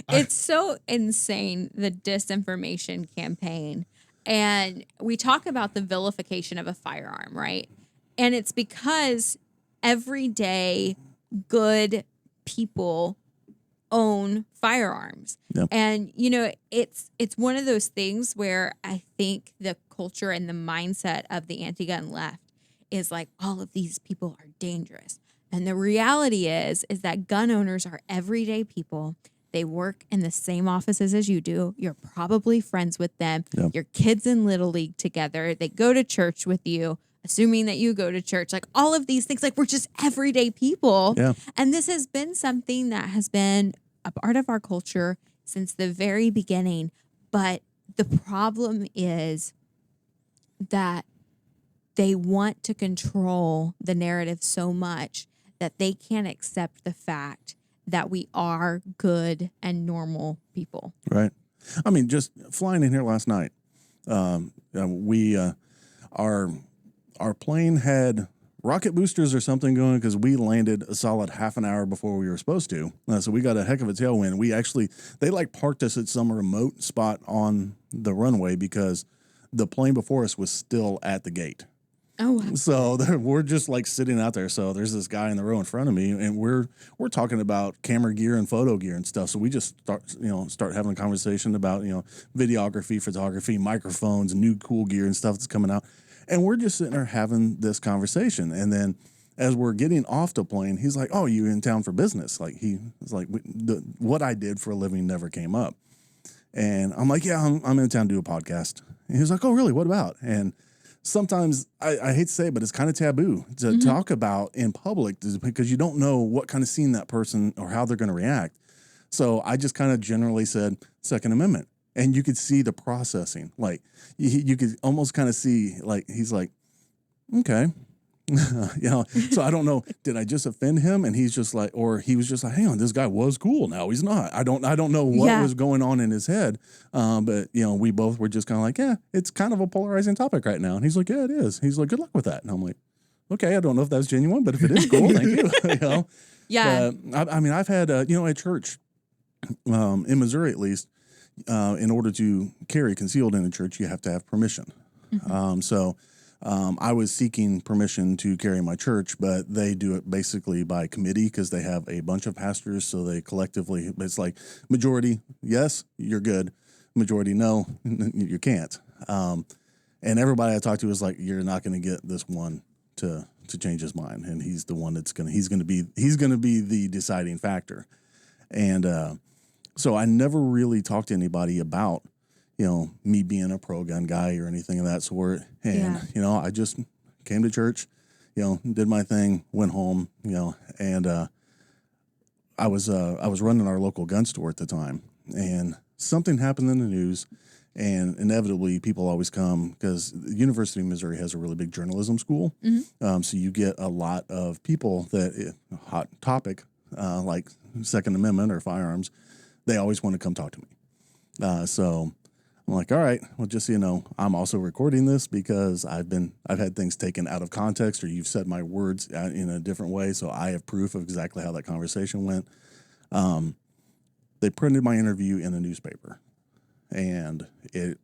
It's so insane, the disinformation campaign. And we talk about the vilification of a firearm, right? And it's because everyday good people own firearms. Yep. And it's one of those things where I think the culture and the mindset of the anti-gun left is like, all of these people are dangerous. And the reality is that gun owners are everyday people. They work in the same offices as you do. You're probably friends with them. Yep. Your kids in Little League together. They go to church with you, assuming that you go to church. Like all of these things, like we're just everyday people. Yeah. And this has been something that has been a part of our culture since the very beginning. But the problem is that they want to control the narrative so much that they can't accept the fact that we are good and normal people. Right. I mean, just flying in here last night, our plane had rocket boosters or something going because we landed a solid half an hour before we were supposed to. So we got a heck of a tailwind. They parked us at some remote spot on the runway because the plane before us was still at the gate. Oh, wow. So we're just like sitting out there. So there's this guy in the row in front of me, and we're talking about camera gear and photo gear and stuff. So we just start having a conversation about videography, photography, microphones, new cool gear and stuff that's coming out, and we're just sitting there having this conversation. And then as we're getting off the plane, he's like, "Oh, you in town for business?" Like he was like, "What I did for a living never came up," and I'm like, "Yeah, I'm in town to do a podcast." And he was like, "Oh, really? What about?" And sometimes I hate to say it, but it's kind of taboo to talk about in public because you don't know what kind of scene that person or how they're going to react. So I just kind of generally said Second Amendment, and you could see the processing. Like you could almost kind of see like he's like, okay. So I don't know. Did I just offend him? And he's just like, or he was just like, hang on, this guy was cool. Now he's not. I don't know what was going on in his head. But we both were just kind of like, yeah, it's kind of a polarizing topic right now. And he's like, yeah, it is. He's like, good luck with that. And I'm like, okay, I don't know if that's genuine, but if it is cool, thank you. Yeah. I mean, I've had, at church, in Missouri at least, in order to carry concealed in a church, you have to have permission. I was seeking permission to carry my church, but they do it basically by committee because they have a bunch of pastors. So they collectively, it's like majority, yes, you're good. Majority, no, you can't. And everybody I talked to was like, you're not going to get this one to change his mind. And he's the one that's he's going to be the deciding factor. And so I never really talked to anybody about me being a pro-gun guy or anything of that sort. And, I just came to church, did my thing, went home, and I was running our local gun store at the time. And something happened in the news, and inevitably people always come because the University of Missouri has a really big journalism school. So you get a lot of people that, hot topic, like Second Amendment or firearms, they always want to come talk to me. So I'm like, all right, well, just so you know, I'm also recording this because I've had things taken out of context or you've said my words in a different way. So I have proof of exactly how that conversation went. They printed my interview in a newspaper and it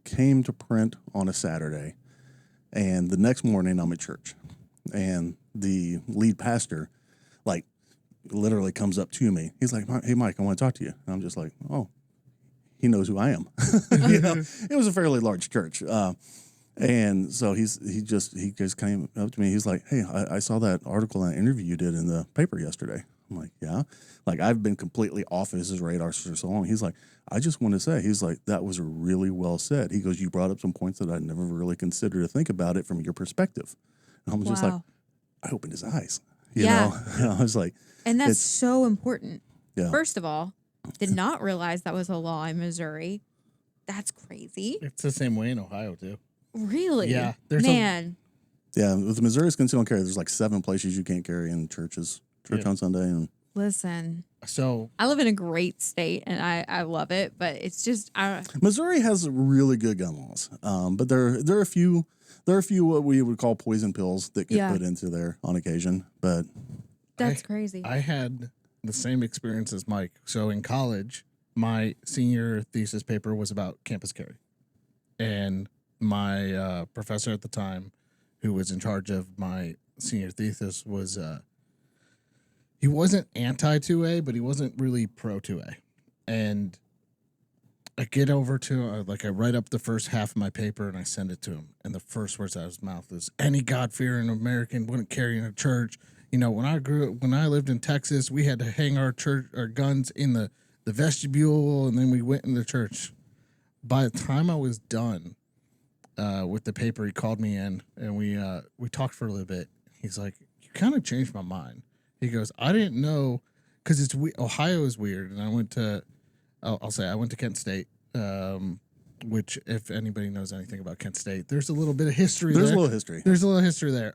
came to print on a Saturday. And the next morning I'm at church and the lead pastor, like, literally comes up to me. He's like, hey, Mike, I want to talk to you. And I'm just like, oh. He knows who I am. It was a fairly large church. And so he just came up to me. He's like, hey, I saw that article and interview you did in the paper yesterday. I'm like, yeah. Like, I've been completely off his radar for so long. He's like, I just want to say, he's like, that was really well said. He goes, you brought up some points that I never really considered to think about it from your perspective. And I'm just like, I opened his eyes. You know? I was like. And that's so important. Yeah. First of all, did not realize that was a law in Missouri. That's crazy. It's the same way in Ohio, too. Really? Yeah. Yeah, with Missouri's concealed carry, there's like 7 places you can't carry in churches. Church on Sunday. And Listen, So I live in a great state and I love it, but it's just Missouri has really good gun laws, but there are a few what we would call poison pills that get put into there on occasion. But that's crazy. I had the same experience as Mike. So in college, my senior thesis paper was about campus carry, and my professor at the time, who was in charge of my senior thesis, was he wasn't anti 2A, but he wasn't really pro 2A. And I get over to I write up the first half of my paper and I send it to him. And the first words out of his mouth is, "Any God-fearing American wouldn't carry in a church. You know, when I lived in Texas, we had to hang our guns in the vestibule, and then we went in the church." By the time I was done with the paper, he called me in and we talked for a little bit. He's like, "You kind of changed my mind." He goes, "I didn't know, because Ohio is weird." And I went to, I went to Kent State, which, if anybody knows anything about Kent State, there's a little bit of history there. There's a little history. There's a little history there.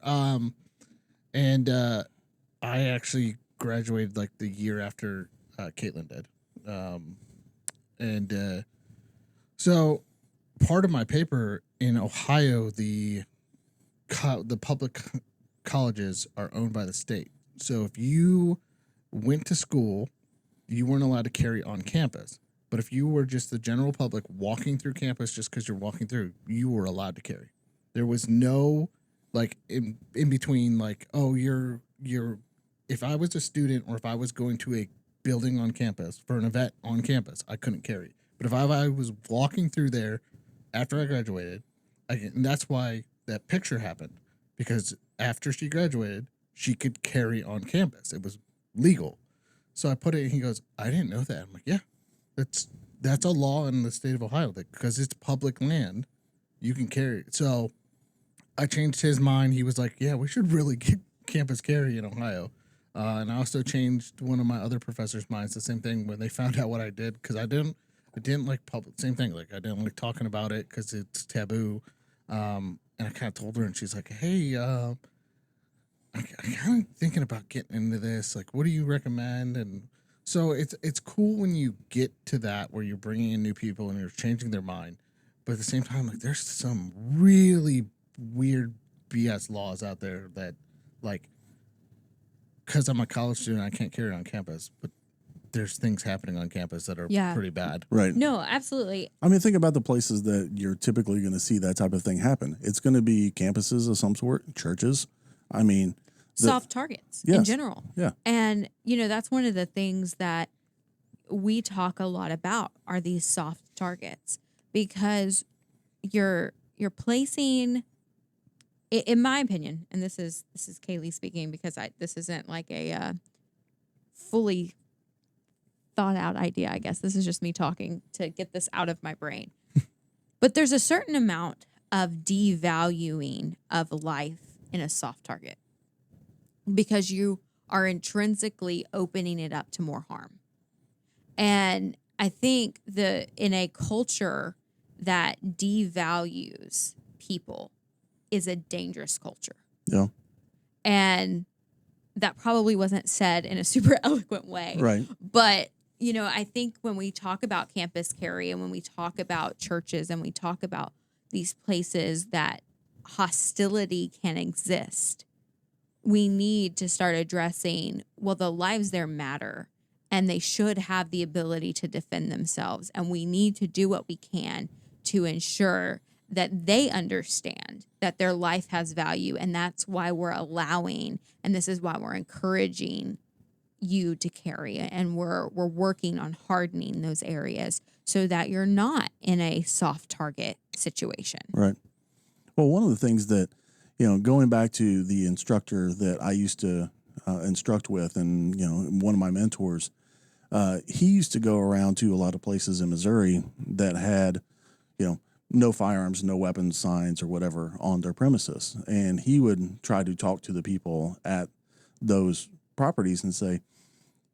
And I actually graduated like the year after Caitlin did. So part of my paper in Ohio, the public colleges are owned by the state. So if you went to school, you weren't allowed to carry on campus. But if you were just the general public walking through campus just because you're walking through, you were allowed to carry. There was no like in between, like, oh, you're if I was a student or if I was going to a building on campus for an event on campus, I couldn't carry. But if I was walking through there after I graduated, and that's why that picture happened, because after she graduated, she could carry on campus. It was legal. So I put it, and he goes, "I didn't know that." I'm like, "Yeah, that's a law in the state of Ohio, that because it's public land, you can carry it." So I changed his mind. He was like, "Yeah, we should really get campus carry in Ohio." And I also changed one of my other professors' minds. The same thing when they found out what I did, because I didn't like public. Same thing, like I didn't like talking about it because it's taboo. And I kind of told her, and she's like, "Hey, I'm kind of thinking about getting into this. Like, what do you recommend?" And so it's cool when you get to that where you're bringing in new people and you're changing their mind, but at the same time, like, there's some really weird BS laws out there that, like, because I'm a college student, I can't carry it on campus, but there's things happening on campus that are pretty bad. Right. No, absolutely. I mean, think about the places that you're typically going to see that type of thing happen. It's going to be campuses of some sort, churches. I mean, soft targets in general. Yeah. And, that's one of the things that we talk a lot about are these soft targets, because you're placing, in my opinion, and this is Kailey speaking, because this isn't like a fully thought out idea, I guess. This is just me talking to get this out of my brain. But there's a certain amount of devaluing of life in a soft target, because you are intrinsically opening it up to more harm. And I think in a culture that devalues people is a dangerous culture. Yeah. And that probably wasn't said in a super eloquent way. Right. But, I think when we talk about campus carry and when we talk about churches and we talk about these places that hostility can exist, we need to start addressing, well, the lives there matter and they should have the ability to defend themselves. And we need to do what we can to ensure that they understand that their life has value. And that's why we're allowing, and this is why we're encouraging you to carry, and we're working on hardening those areas so that you're not in a soft target situation. Right. Well, one of the things that, going back to the instructor that I used to instruct with, and, one of my mentors, he used to go around to a lot of places in Missouri that had, no firearms, no weapons signs or whatever on their premises. And he would try to talk to the people at those properties and say,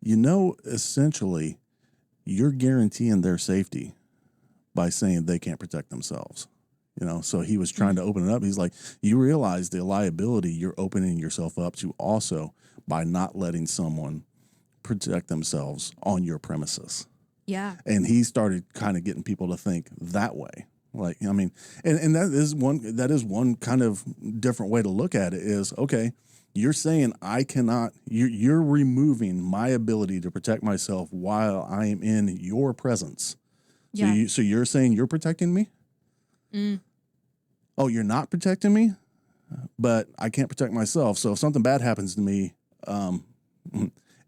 essentially, you're guaranteeing their safety by saying they can't protect themselves. So he was trying to open it up. He's like, you realize the liability you're opening yourself up to also by not letting someone protect themselves on your premises. Yeah. And he started kind of getting people to think that way. Like, I mean, and that is one kind of different way to look at it is, okay, you're saying I cannot, you're removing my ability to protect myself while I am in your presence. So, Yeah. so you're saying you're protecting me? Mm. Oh, you're not protecting me? But I can't protect myself. So if something bad happens to me,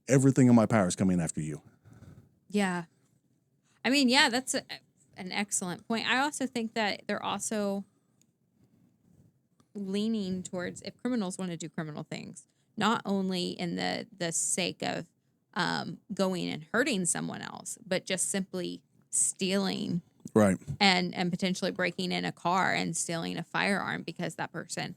everything in my power is coming after you. Yeah. I mean, yeah, that's an excellent point. I also think that they're also leaning towards if criminals want to do criminal things, not only in the sake of going and hurting someone else, but just simply stealing, right, and potentially breaking in a car and stealing a firearm because that person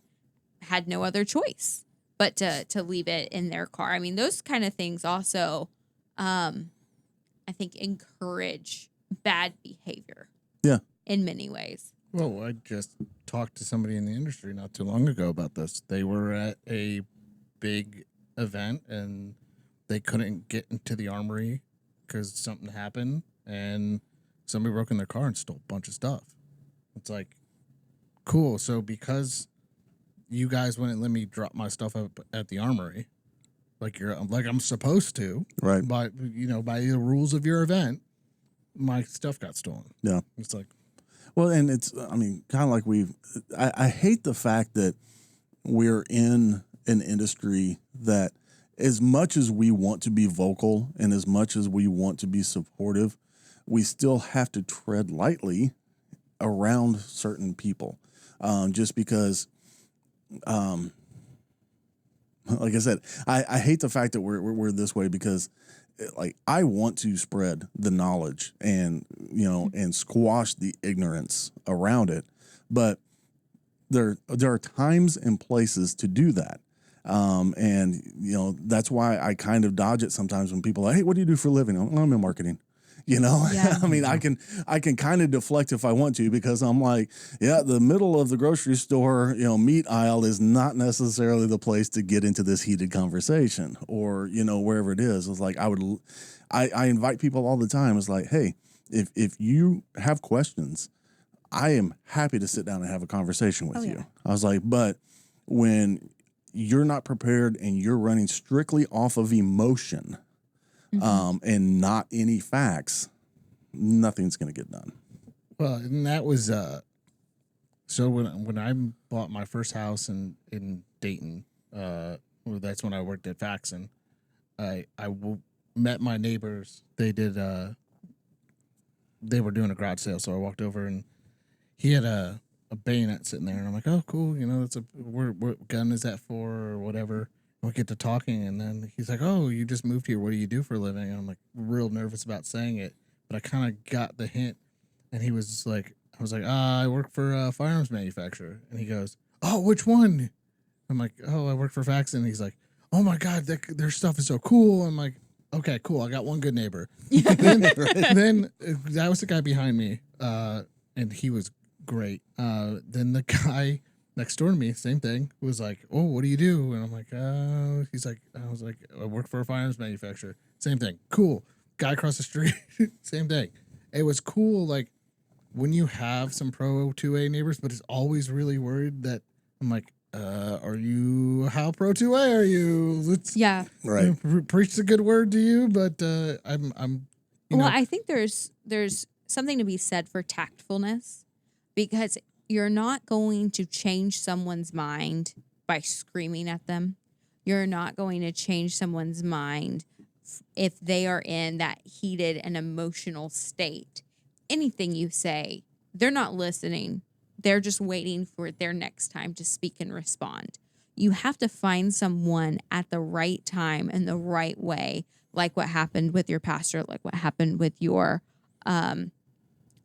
had no other choice but to leave it in their car. I mean, those kind of things also, I think, encourage bad behavior. Yeah. In many ways. Well, I just talked to somebody in the industry not too long ago about this. They were at a big event and they couldn't get into the armory because something happened and somebody broke in their car and stole a bunch of stuff. It's like, cool. So because you guys wouldn't let me drop my stuff up at the armory, like I'm supposed to, right, by the rules of your event, my stuff got stolen. Yeah. It's like, well, and it's, I mean, kind of like I hate the fact that we're in an industry that as much as we want to be vocal and as much as we want to be supportive, we still have to tread lightly around certain people. Just because, like I said, I hate the fact that we're this way because, like, I want to spread the knowledge and, and squash the ignorance around it. But there are times and places to do that. And, that's why I kind of dodge it sometimes when people are like, hey, what do you do for a living? I'm in marketing. Yeah. I mean, I can kind of deflect if I want to because I'm like, yeah, the middle of the grocery store, meat aisle is not necessarily the place to get into this heated conversation or, wherever it is. It's like I invite people all the time. It's like, hey, if you have questions, I am happy to sit down and have a conversation with you. I was like, but when you're not prepared and you're running strictly off of emotion, and not any facts, nothing's going to get done. Well, and that was so when I bought my first house in Dayton, that's when I worked at Faxon. I met my neighbors. They were doing a garage sale, so I walked over and he had a bayonet sitting there, and I'm like, oh, cool, that's what gun is that for or whatever. We get to talking, and then he's like, oh, you just moved here. What do you do for a living? And I'm like, real nervous about saying it, but I kind of got the hint. And he was like, I was like, I work for a firearms manufacturer. And he goes, oh, which one? I'm like, oh, I work for Faxon. And he's like, oh my God, their stuff is so cool. I'm like, okay, cool. I got one good neighbor. then that was the guy behind me, and he was great. Then the guy next door to me, same thing, was like, oh, what do you do? And I'm like, he's like, I was like, I work for a firearms manufacturer. Same thing. Cool. Guy across the street, same thing. It was cool, like, when you have some pro 2A neighbors, but it's always really worried that I'm like, how pro 2A are you? Let's right. Preach the good word to you, but I'm I think there's something to be said for tactfulness, because you're not going to change someone's mind by screaming at them. You're not going to change someone's mind if they are in that heated and emotional state. Anything you say, they're not listening. They're just waiting for their next time to speak and respond. You have to find someone at the right time and the right way, like what happened with your pastor, like what happened with your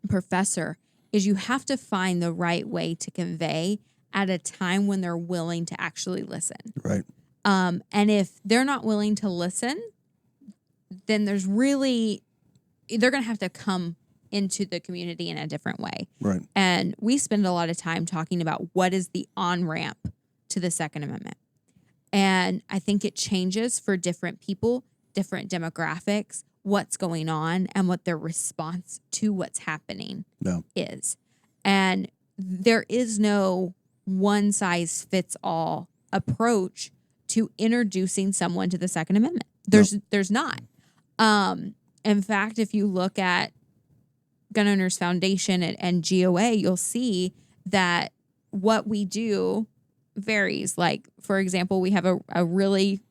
professor, is you have to find the right way to convey at a time when they're willing to actually listen. Right. And if they're not willing to listen, then they're going to have to come into the community in a different way. Right. And we spend a lot of time talking about what is the on-ramp to the Second Amendment. And I think it changes for different people different demographics, what's going on, and what their response to what's happening is. And there is no one size fits all approach to introducing someone to the Second Amendment. There's not. In fact, if you look at Gun Owners Foundation and GOA, you'll see that what we do varies. Like, for example, we have a really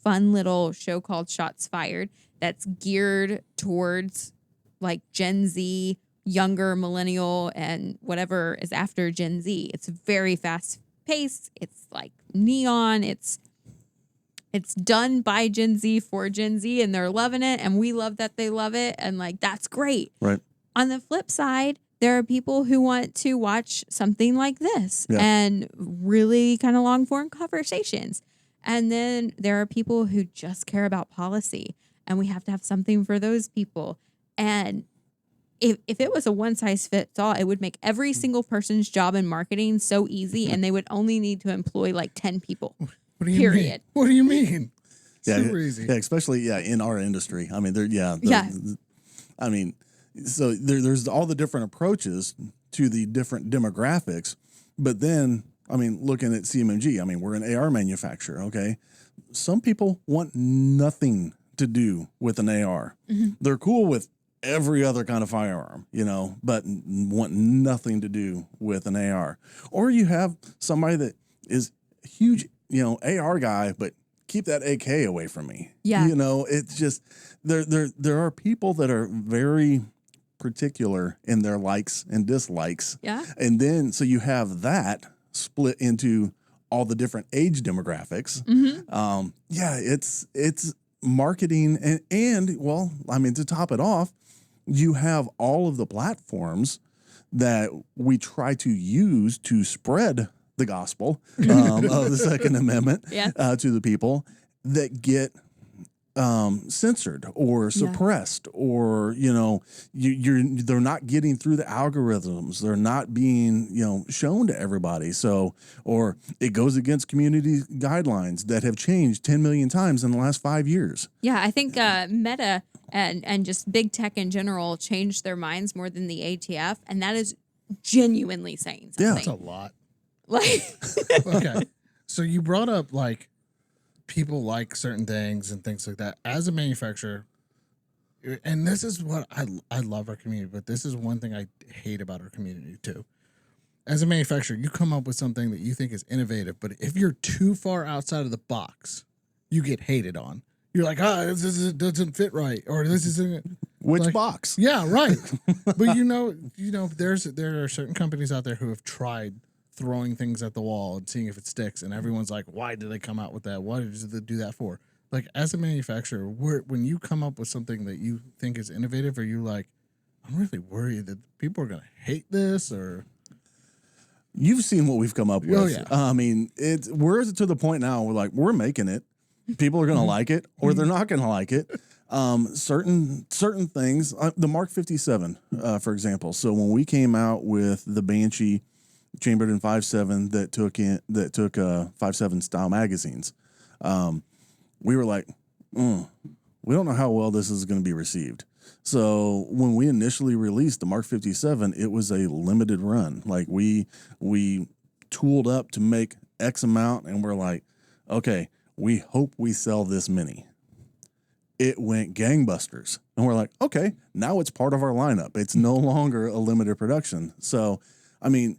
fun little show called Shots Fired that's geared towards like Gen Z, younger millennial, and whatever is after Gen Z. It's very fast paced. It's like neon. It's done by Gen Z for Gen Z, and they're loving it, and we love that they love it, and like that's great. Right. On the flip side, there are people who want to watch something like this and really kind of long form conversations. And then there are people who just care about policy, and we have to have something for those people. And if it was a one size fits all, it would make every single person's job in marketing so easy, and they would only need to employ like 10 people. What do you period. mean? What do you mean? Super easy. Yeah, especially in our industry. I mean, I mean, so there's all the different approaches to the different demographics, but then I mean, looking at CMMG, I mean, we're an AR manufacturer. Okay, some people want nothing to do with an AR. Mm-hmm. They're cool with every other kind of firearm, but want nothing to do with an AR. Or you have somebody that is a huge, AR guy, but keep that AK away from me. Yeah. It's just there are people that are very particular in their likes and dislikes. Yeah. And then so you have that split into all the different age demographics. Mm-hmm. It's marketing and well, I mean, to top it off, you have all of the platforms that we try to use to spread the gospel of the Second Amendment to the people that get censored or suppressed, or they're not getting through the algorithms. They're not being shown to everybody. So, or it goes against community guidelines that have changed 10 million times in the last 5 years. Yeah, I think Meta and just big tech in general changed their minds more than the ATF, and that is genuinely saying something. Yeah, that's a lot. Like, okay, so you brought up like people like certain things and things like that. As a manufacturer, and this is what I love our community, but this is one thing I hate about our community too. As a manufacturer, you come up with something that you think is innovative, but if you're too far outside of the box, you get hated on. You're like, this doesn't fit right, or this isn't. Which box? Yeah, right. But there are certain companies out there who have tried throwing things at the wall and seeing if it sticks, and everyone's like, why did they come out with that? What did they do that for? Like, as a manufacturer, when you come up with something that you think is innovative, are you like, I'm really worried that people are going to hate this? Or you've seen what we've come up with. Oh, yeah. I mean, we're to the point now where we're making it. People are going to like it, or they're not going to like it. Certain things, the Mark 57, for example. So when we came out with the Banshee chambered in 5.7 that took 5.7 style magazines, we were like, we don't know how well this is going to be received. So when we initially released the Mark 57, it was a limited run. Like we tooled up to make X amount, and we're like, okay, we hope we sell this many. It went gangbusters, and we're like, okay, now it's part of our lineup. It's no longer a limited production. So, I mean,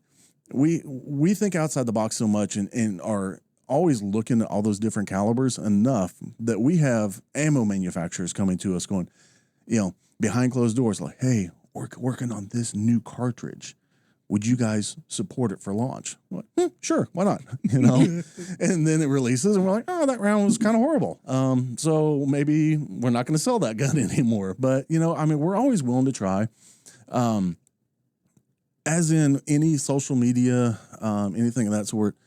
we think outside the box so much and are always looking at all those different calibers enough that we have ammo manufacturers coming to us going, behind closed doors, like, hey, we're working on this new cartridge. Would you guys support it for launch? Like, sure, why not? And then it releases, and we're like, oh, that round was kind of horrible. So maybe we're not going to sell that gun anymore. But I mean, we're always willing to try. As in any social media, anything of that sort,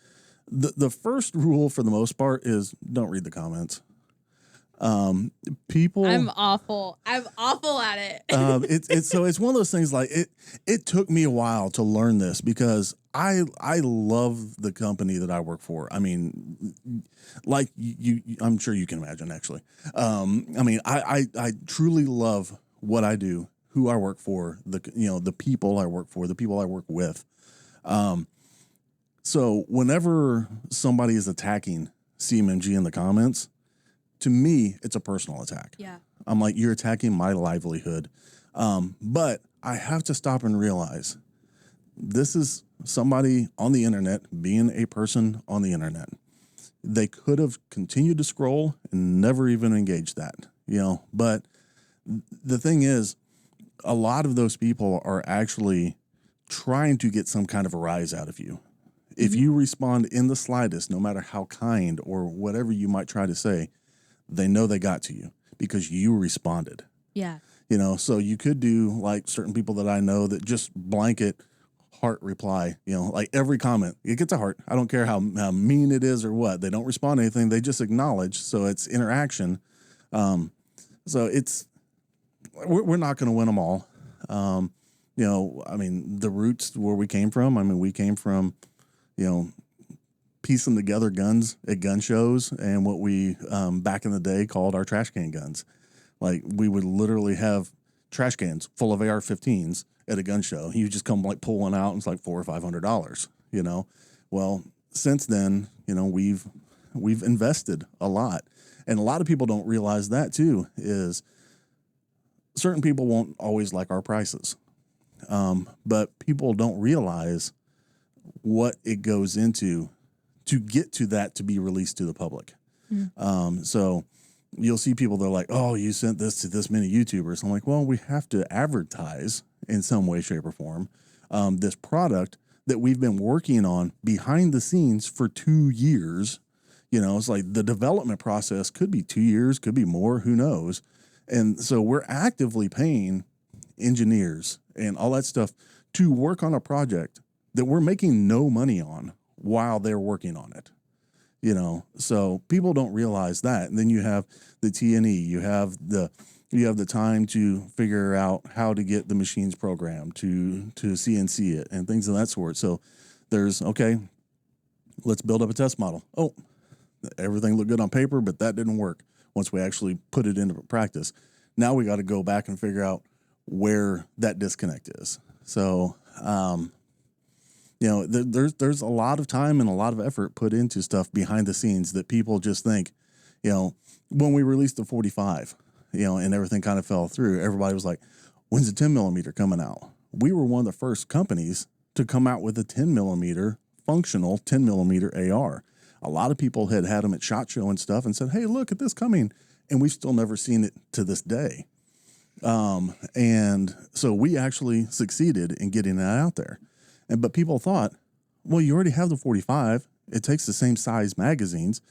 the first rule for the most part is don't read the comments. People, I'm awful at it. it's one of those things. Like it took me a while to learn this because I love the company that I work for. I mean, like I'm sure you can imagine. Actually, I mean, I truly love what I do, who I work for, the people I work for, the people I work with. So whenever somebody is attacking CMMG in the comments, to me, it's a personal attack. Yeah. I'm like, you're attacking my livelihood. But I have to stop and realize this is somebody on the internet being a person on the internet. They could have continued to scroll and never even engaged that, but the thing is, a lot of those people are actually trying to get some kind of a rise out of you. If you respond in the slightest, no matter how kind or whatever you might try to say, they know they got to you because you responded. Yeah. So you could do like certain people that I know that just blanket heart reply, like every comment, it gets a heart. I don't care how mean it is or what. They don't respond to anything. They just acknowledge. So it's interaction. So we're not going to win them all. I mean, the roots where we came from, we came from, piecing together guns at gun shows and what we back in the day called our trash can guns. Like we would literally have trash cans full of AR-15s at a gun show. You just come like pull one out and it's like $400 or $500. Well, since then, we've invested a lot, and a lot of people don't realize that too. Is certain people won't always like our prices, but people don't realize what it goes into to get to that to be released to the public. So you'll see people, they're like, oh, you sent this to this many YouTubers. I'm like, well, we have to advertise in some way, shape, or form this product that we've been working on behind the scenes for 2 years. It's like the development process could be 2 years, could be more, who knows? And so we're actively paying engineers and all that stuff to work on a project that we're making no money on while they're working on it. So people don't realize that. And then you have the T&E, you have the time to figure out how to get the machines programmed to CNC it and things of that sort. So there's, okay, let's build up a test model. Oh, everything looked good on paper, but that didn't work once we actually put it into practice. Now we got to go back and figure out where that disconnect is. So, there's a lot of time and a lot of effort put into stuff behind the scenes that people just think, when we released the 45, and everything kind of fell through, everybody was like, when's the 10 millimeter coming out? We were one of the first companies to come out with a 10 millimeter functional 10 millimeter AR. A lot of people had them at SHOT Show and stuff and said, hey, look at this coming. And we've still never seen it to this day. And so we actually succeeded in getting that out there. But people thought, well, you already have the 45. It takes the same size magazines,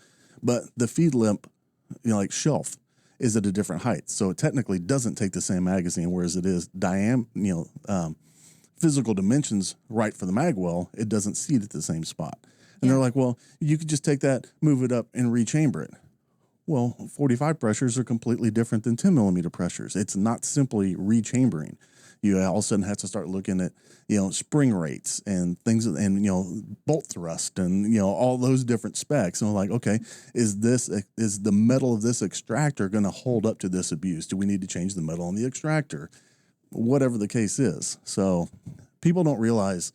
but the feed limp, shelf is at a different height. So it technically doesn't take the same magazine, whereas it is physical dimensions right for the mag well, it doesn't seat at the same spot. And they're like, well, you could just take that, move it up, and rechamber it. Well, 45 pressures are completely different than 10 millimeter pressures. It's not simply rechambering. You all of a sudden have to start looking at, spring rates and things, and, bolt thrust and, all those different specs. And we're like, okay, is the metal of this extractor going to hold up to this abuse? Do we need to change the metal on the extractor? Whatever the case is. So people don't realize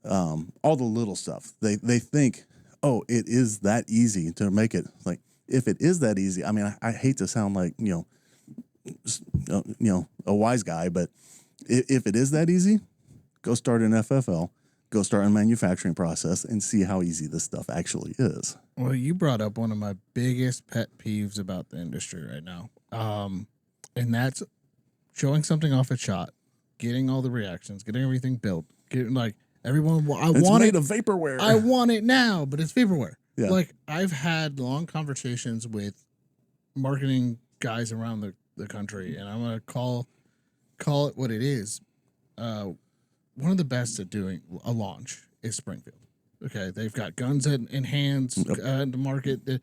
all the little stuff. They think, oh, it is that easy to make it. Like, if it is that easy, I hate to sound like, a wise guy, but if it is that easy, go start an FFL, go start a manufacturing process and see how easy this stuff actually is. Well, you brought up one of my biggest pet peeves about the industry right now. And that's showing something off a shot, getting all the reactions, getting everything built, getting like everyone, It's made of vaporware. I want it now, but it's vaporware. Yeah. Like I've had long conversations with marketing guys around the country, and I'm going to call it what it is. One of the best at doing a launch is Springfield. Okay, they've got guns in hands to market.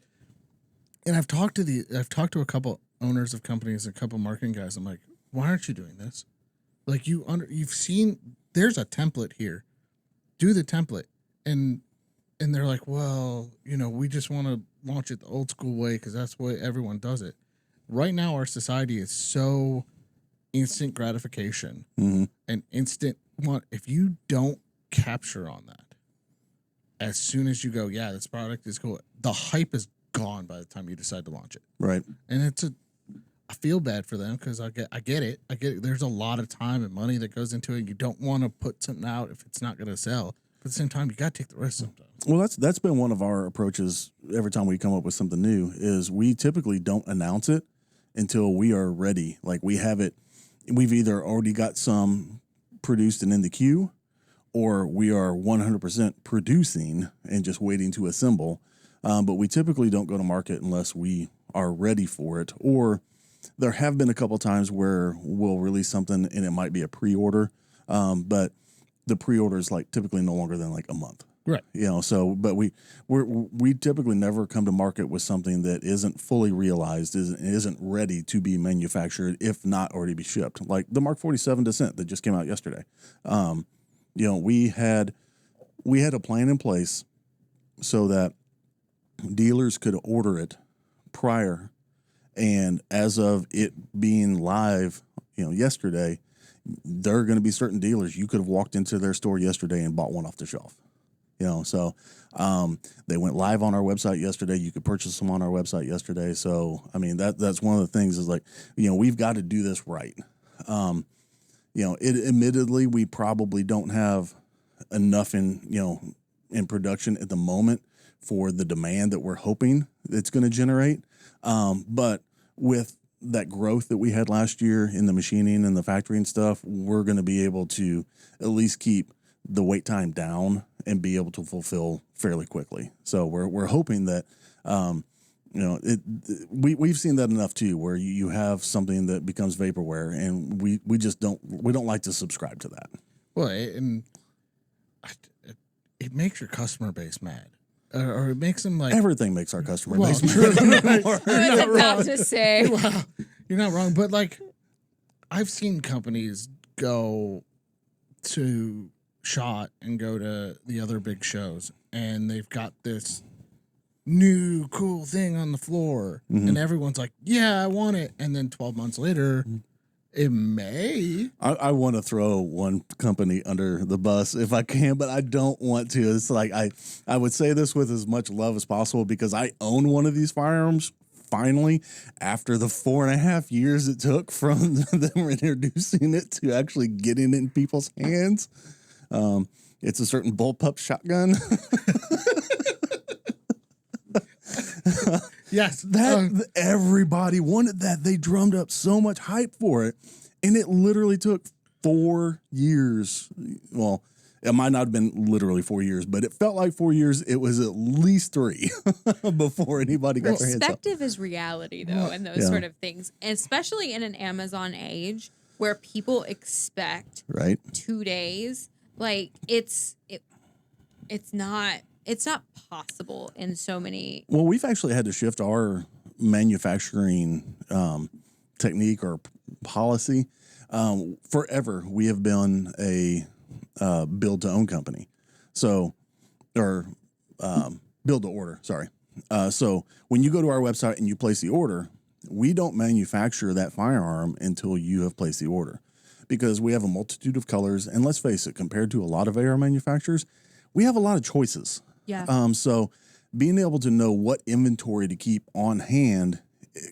And I've talked to a couple owners of companies, a couple marketing guys. I'm like, why aren't you doing this? Like you've seen there's a template here. Do the template. And they're like, well, we just want to launch it the old school way because that's the way everyone does it. Right now, our society is so instant gratification and instant want. If you don't capture on that, as soon as you go, yeah, this product is cool, the hype is gone by the time you decide to launch it. Right. And I feel bad for them because I get it. There's a lot of time and money that goes into it. You don't want to put something out if it's not going to sell. But at the same time, you got to take the risk sometimes. Well, that's been one of our approaches every time we come up with something new is we typically don't announce it until we are ready. Like we have it, we've either already got some produced and in the queue, or we are 100% producing and just waiting to assemble. But we typically don't go to market unless we are ready for it. Or there have been a couple times where we'll release something and it might be a pre-order, but the pre-order is like typically no longer than like a month. Right. So, but we typically never come to market with something that isn't fully realized, isn't ready to be manufactured, if not already be shipped. Like the Mark 47 Descent that just came out yesterday. We had a plan in place so that dealers could order it prior, and as of it being live, yesterday, there are going to be certain dealers you could have walked into their store yesterday and bought one off the shelf. So they went live on our website yesterday. You could purchase them on our website yesterday. So, I mean, that's one of the things is like, we've got to do this right. Admittedly, we probably don't have enough in production at the moment for the demand that we're hoping it's going to generate. But with that growth that we had last year in the machining and the factory and stuff, we're going to be able to at least keep the wait time down and be able to fulfill fairly quickly. So we're hoping that, we've seen that enough too, where you have something that becomes vaporware, and we don't like to subscribe to that. Well, and it makes your customer base mad. Or it makes them like everything makes our customer base true. I was about to say. Well, you're not wrong, but like I've seen companies go to SHOT and go to the other big shows, and they've got this new cool thing on the floor, and everyone's like, "Yeah, I want it," and then 12 months later. It may. I want to throw one company under the bus if I can, but I don't want to. It's like I would say this with as much love as possible because I own one of these firearms finally after the 4.5 years it took from them introducing it to actually getting it in people's hands. It's a certain bullpup shotgun. Yes, everybody wanted that. They drummed up so much hype for it, and it literally took 4 years. Well, it might not have been literally 4 years, but it felt like 4 years. It was at least 3 before anybody got their hands up. Perspective is reality, though, and those sort of things, and especially in an Amazon age where people expect 2 days. Like it's not possible in so many. Well, we've actually had to shift our manufacturing technique or policy. Forever, we have been a build to own company. So, or build to order, sorry. So when you go to our website and you place the order, we don't manufacture that firearm until you have placed the order, because we have a multitude of colors. And let's face it, compared to a lot of AR manufacturers, we have a lot of choices. Yeah. So being able to know what inventory to keep on hand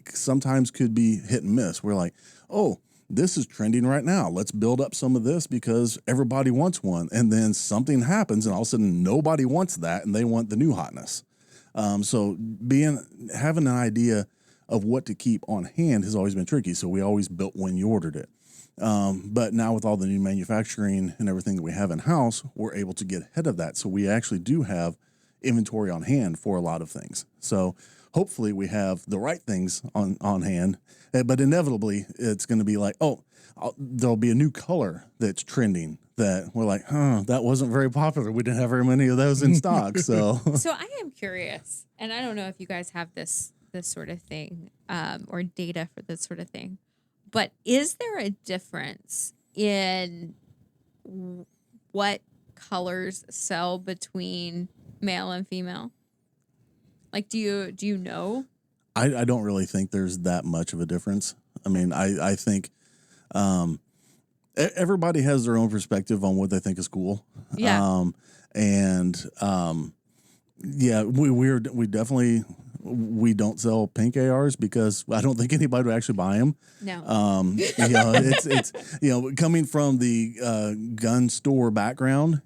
sometimes could be hit and miss. We're like, oh, this is trending right now. Let's build up some of this because everybody wants one. And then something happens and all of a sudden nobody wants that and they want the new hotness. So having an idea of what to keep on hand has always been tricky. So we always built when you ordered it. But now with all the new manufacturing and everything that we have in-house, we're able to get ahead of that. So we actually do have inventory on hand for a lot of things. So hopefully we have the right things on hand, but inevitably it's going to be like, there'll be a new color that's trending that we're like, that wasn't very popular. We didn't have very many of those in stock. So I am curious, and I don't know if you guys have this this sort of thing, or data for this sort of thing. But is there a difference in what colors sell between male and female? Like, do you know? I don't really think there's that much of a difference. I mean, I think everybody has their own perspective on what they think is cool. Yeah. Yeah, we definitely we don't sell pink ARs because I don't think anybody would actually buy them. No. It's coming from the gun store background.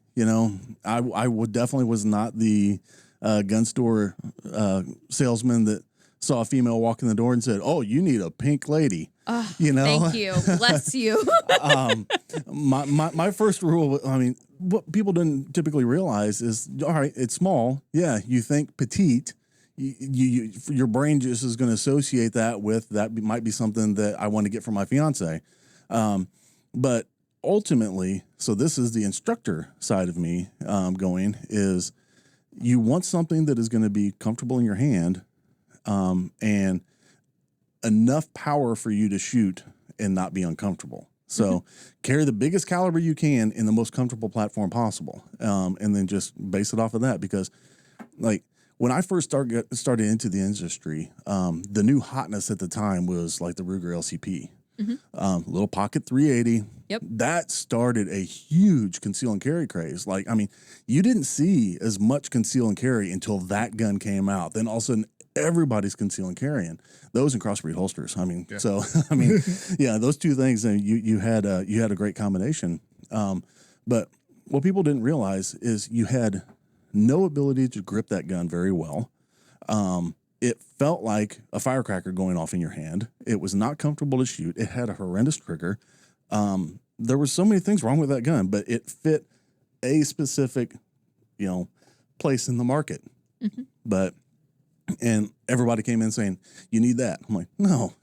I would definitely was not the gun store salesman that saw a female walk in the door and said, "Oh, you need a pink lady." Thank you. Bless you. My first rule, I mean, what people didn't typically realize is, all right, it's small. Yeah, you think petite. Your brain just is going to associate that with that might be something that I want to get for my fiance. But ultimately, so this is the instructor side of me going, is you want something that is going to be comfortable in your hand and enough power for you to shoot and not be uncomfortable. So carry the biggest caliber you can in the most comfortable platform possible, and then just base it off of that. Because, like, when I first started into the industry, the new hotness at the time was like the Ruger LCP, little pocket 380. Yep. That started a huge conceal and carry craze. Like, I mean, you didn't see as much conceal and carry until that gun came out. Then all of a sudden, everybody's conceal and carrying those and crossbreed holsters. I mean, so I mean, yeah, those two things. And you had a great combination. But what people didn't realize is you had no ability to grip that gun very well. It felt like a firecracker going off in your hand. It was not comfortable to shoot. It had a horrendous trigger. There were so many things wrong with that gun, but it fit a specific, place in the market. And everybody came in saying, "You need that." I'm like, "No,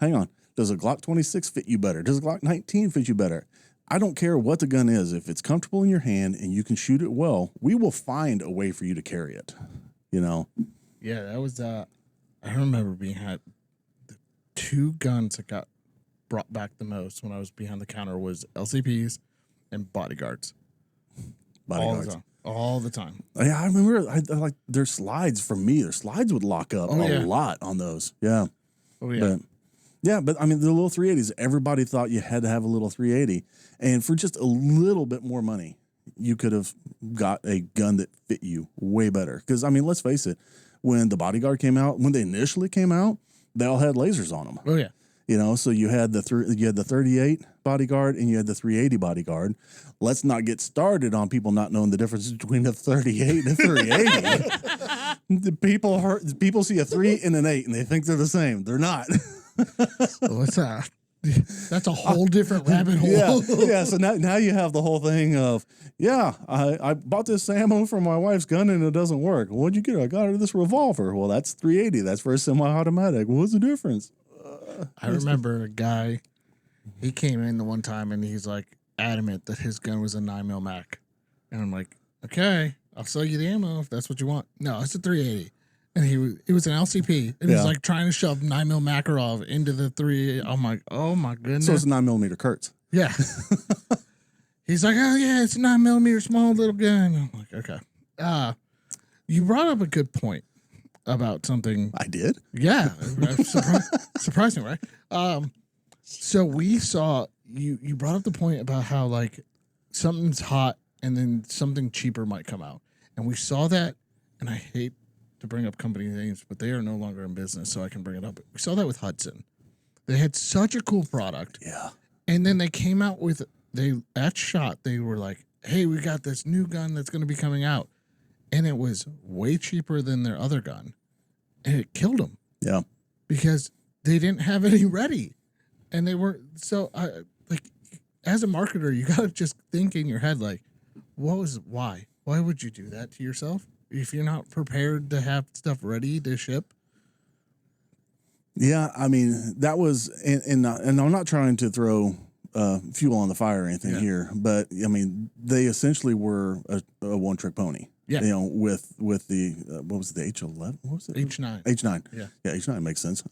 hang on. Does a Glock 26 fit you better? Does a Glock 19 fit you better? I don't care what the gun is. If it's comfortable in your hand and you can shoot it well, we will find a way for you to carry it." Yeah, that was. I remember being had the two guns that got brought back the most when I was behind the counter was LCPs and bodyguards. All the time. Yeah, I remember. I like their slides for me. Their slides would lock up a lot on those. Yeah. Oh yeah. But I mean, the little 380s. Everybody thought you had to have a little 380, and for just a little bit more money, you could have got a gun that fit you way better. Because I mean, let's face it. When the bodyguard came out, when they initially came out, they all had lasers on them. Oh yeah. So you had the 38 bodyguard and you had the 380 bodyguard. Let's not get started on people not knowing the difference between a 38 and a 380. People see a 3 and an 8 and they think they're the same. They're not. What's that? That's a whole different rabbit hole. Yeah. So now you have the whole thing of, I bought this ammo for my wife's gun and it doesn't work. What'd you get? I got her this revolver. Well, that's 380. That's for a semi-automatic. What's the difference? I remember a guy, he came in the one time and he's like adamant that his gun was a 9mm Mac. And I'm like, okay, I'll sell you the ammo if that's what you want. No, it's a 380. And it was an LCP. And he's like trying to shove 9mm Makarov into the 380. I'm like, oh my goodness. So it's 9mm Kurtz. Yeah. He's like, oh yeah, it's a 9mm small little gun. I'm like, okay. You brought up a good point about something. I did? Yeah. Surprising, right? So we saw, you brought up the point about how like something's hot and then something cheaper might come out. And we saw that, and I hate to bring up company names, but they are no longer in business, so I can bring it up. We saw that with Hudson. They had such a cool product. Yeah. And then they came out with, at SHOT, they were like, hey, we got this new gun that's going to be coming out. And it was way cheaper than their other gun. And it killed them. Yeah. Because they didn't have any ready. And they weren't, so as a marketer, you got to just think in your head, like, why? Why would you do that to yourself if you're not prepared to have stuff ready to ship? Yeah, I mean, that was, and I'm not trying to throw fuel on the fire or anything here, but I mean, they essentially were a one-trick pony. Yeah. You know, with the what was it, the H11? What was it? H9. H9. Yeah. Yeah, H9 makes sense.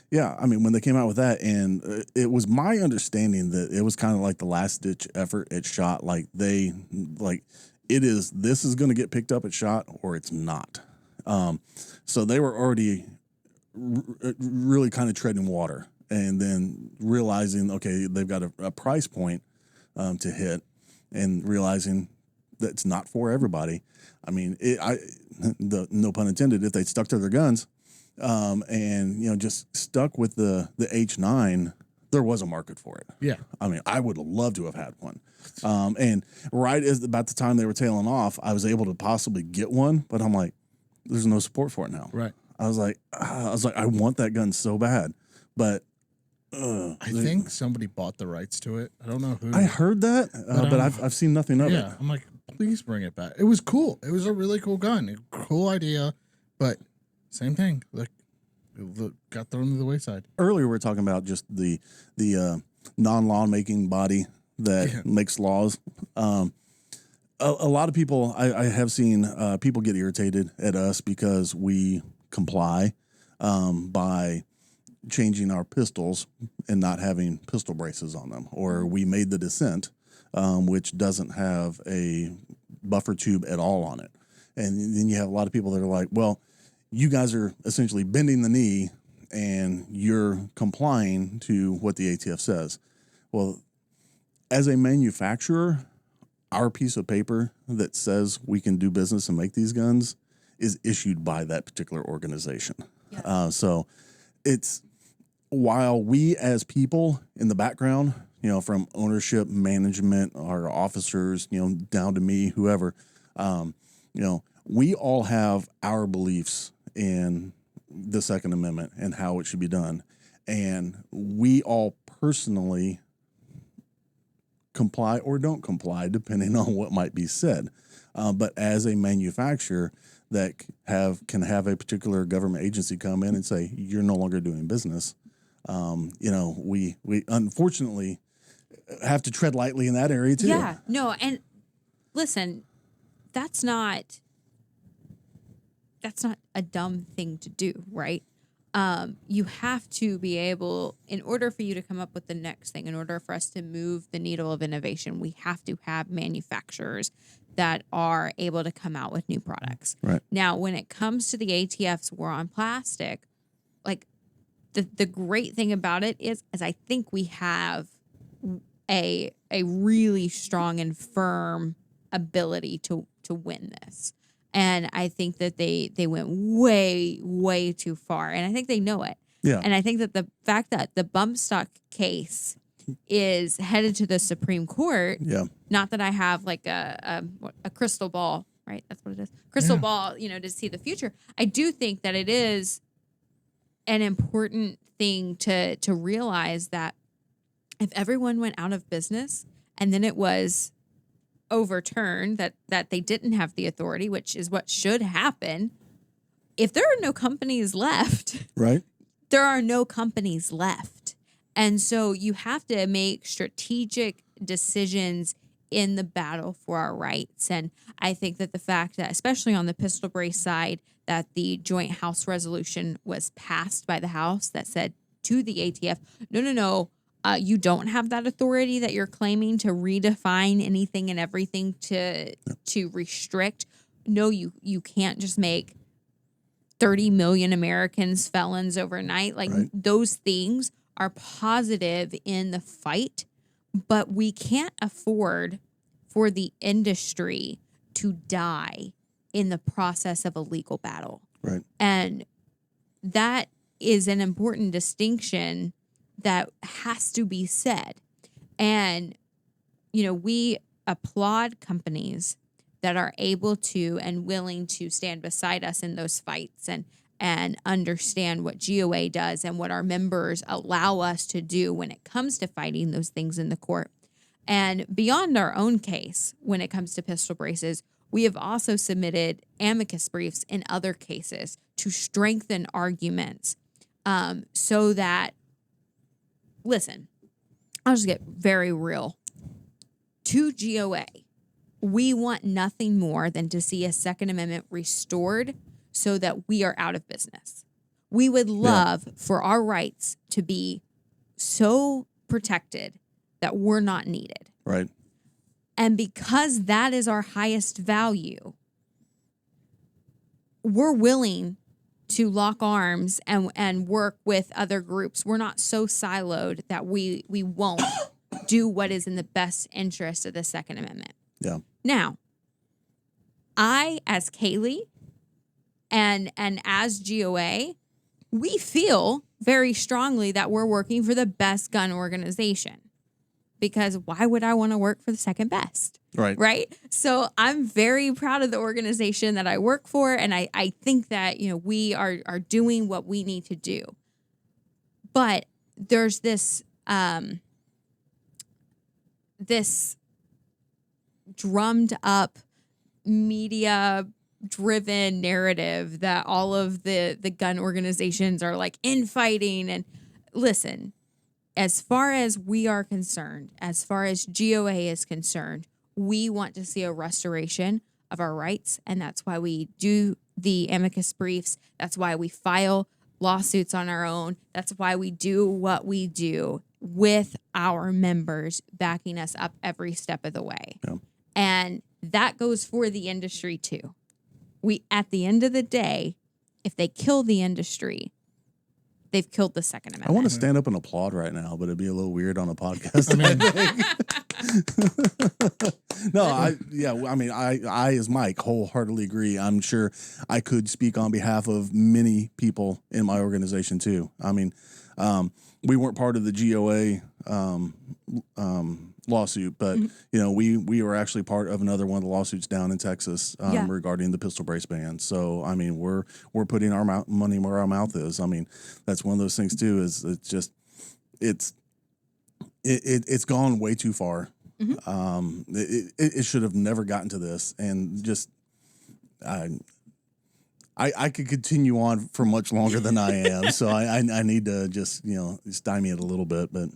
Yeah, I mean, when they came out with that, and it was my understanding that it was kind of like the last ditch effort at SHOT. Like this is going to get picked up at SHOT or it's not. So they were already really kind of treading water, and then realizing, okay, they've got a price point to hit, and realizing that it's not for everybody. I mean, no pun intended, if they stuck to their guns, and you know, just stuck with the H9, there was a market for it. Yeah. I mean, I would love to have had one. And right as about the time they were tailing off, I was able to possibly get one, but I'm like, there's no support for it now. Right. I was like, I want that gun so bad, but I think somebody bought the rights to it. I don't know who. I heard that, but I've seen nothing of it. Yeah, I'm like, please bring it back. It was cool. It was a really cool gun. Cool idea, but same thing. Like, it got thrown to the wayside. Earlier, we were talking about just the non-law making body that makes laws. A lot of people, I have seen people get irritated at us because we comply by changing our pistols and not having pistol braces on them, or we made the Descent, which doesn't have a buffer tube at all on it. And then you have a lot of people that are like, well, you guys are essentially bending the knee and you're complying to what the ATF says. Well, as a manufacturer, our piece of paper that says we can do business and make these guns is issued by that particular organization. Yeah. So it's, while we as people in the background, you know, from ownership, management, our officers, you know, down to me, whoever, you know, we all have our beliefs in the Second Amendment and how it should be done. And we all personally comply or don't comply, depending on what might be said. But as a manufacturer that can have a particular government agency come in and say, you're no longer doing business, you know, we unfortunately have to tread lightly in that area too. Yeah, no, and listen, that's not a dumb thing to do, right? You have to be able, in order for you to come up with the next thing, in order for us to move the needle of innovation, we have to have manufacturers that are able to come out with new products. Right. Now, when it comes to the ATF's war on plastic, like the great thing about it is I think we have a really strong and firm ability to win this. And I think that they went way, way too far. And I think they know it. Yeah. And I think that the fact that the bump stock case is headed to the Supreme Court, not that I have like a crystal ball, right? That's what it is. Crystal ball, you know, to see the future. I do think that it is an important thing to realize that if everyone went out of business and then it was overturned that they didn't have the authority, which is what should happen, if there are no companies left, right, there are no companies left. And so you have to make strategic decisions in the battle for our rights. And I think that the fact that, especially on the pistol brace side, that the joint House resolution was passed by the House that said to the ATF, no, you don't have that authority that you're claiming to redefine anything and everything to restrict. No, you can't just make 30 million Americans felons overnight. Like those things are positive in the fight, but we can't afford for the industry to die in the process of a legal battle. Right. And that is an important distinction that has to be said. And, you know, we applaud companies that are able to and willing to stand beside us in those fights and understand what GOA does and what our members allow us to do when it comes to fighting those things in the court. And beyond our own case, when it comes to pistol braces, we have also submitted amicus briefs in other cases to strengthen arguments so that, listen, I'll just get very real. To GOA, we want nothing more than to see a Second Amendment restored so that we are out of business. We would love for our rights to be so protected that we're not needed. Right. And because that is our highest value, we're willing to lock arms and work with other groups. We're not so siloed that we won't do what is in the best interest of the Second Amendment. Yeah. Now, I, as Kailey and as GOA, we feel very strongly that we're working for the best gun organization. Because why would I want to work for the second best? Right. Right. So I'm very proud of the organization that I work for. And I think that, we are doing what we need to do. But there's this drummed up media driven narrative that all of the gun organizations are like infighting. And listen, as far as we are concerned, as far as GOA is concerned, we want to see a restoration of our rights. And that's why we do the amicus briefs. That's why we file lawsuits on our own. That's why we do what we do with our members backing us up every step of the way. Yeah. And that goes for the industry too. We, at the end of the day, if they kill the industry, they've killed the Second Amendment. I want to stand up and applaud right now, but it'd be a little weird on a podcast. I as Mike wholeheartedly agree. I'm sure I could speak on behalf of many people in my organization too. I mean, we weren't part of the GOA lawsuit, but we were actually part of another one of the lawsuits down in Texas regarding the pistol brace ban. So I mean, we're putting our money where our mouth is. I mean, that's one of those things too. Is it's gone way too far. Mm-hmm. It should have never gotten to this, and just I could continue on for much longer than I am. So I need to just stymie it a little bit, but.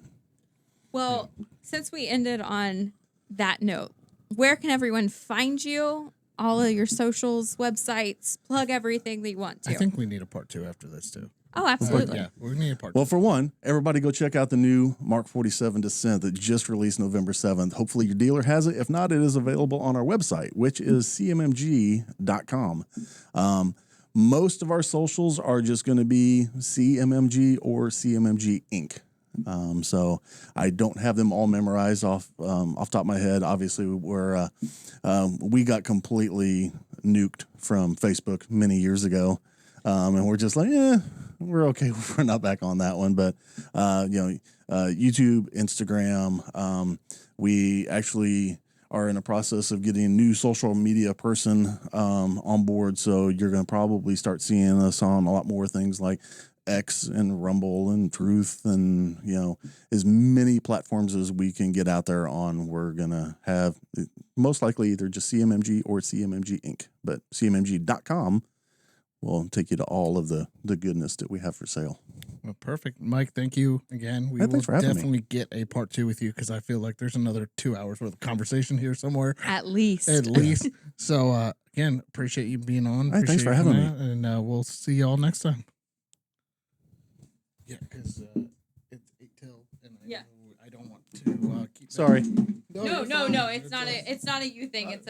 Well, since we ended on that note, where can everyone find you? All of your socials, websites, plug everything that you want to. I think we need a part 2 after this too. Oh, absolutely. Yeah, we need a part 2. Well, for one, everybody go check out the new Mark 47 Descent that just released November 7th. Hopefully your dealer has it. If not, it is available on our website, which is CMMG.com. Most of our socials are just going to be CMMG or CMMG Inc. So I don't have them all memorized off top of my head. Obviously, we got completely nuked from Facebook many years ago, and we're just like, we're okay. We're not back on that one. But YouTube, Instagram. We actually are in the process of getting a new social media person on board. So you're going to probably start seeing us on a lot more things like X and Rumble and Truth and as many platforms as we can get out there on. We're gonna have most likely either just CMMG or CMMG Inc. But CMMG.com will take you to all of the goodness that we have for sale. Well, perfect, Mike. Thank you again. We will definitely get a part 2 with you because I feel like there's another 2 hours worth of conversation here somewhere. At least. So again, appreciate you being on. Hey, thanks for having me. And we'll see y'all next time. Yeah, because it's 8 till, and I don't want to keep. Sorry. No. It's not a you thing. It's a.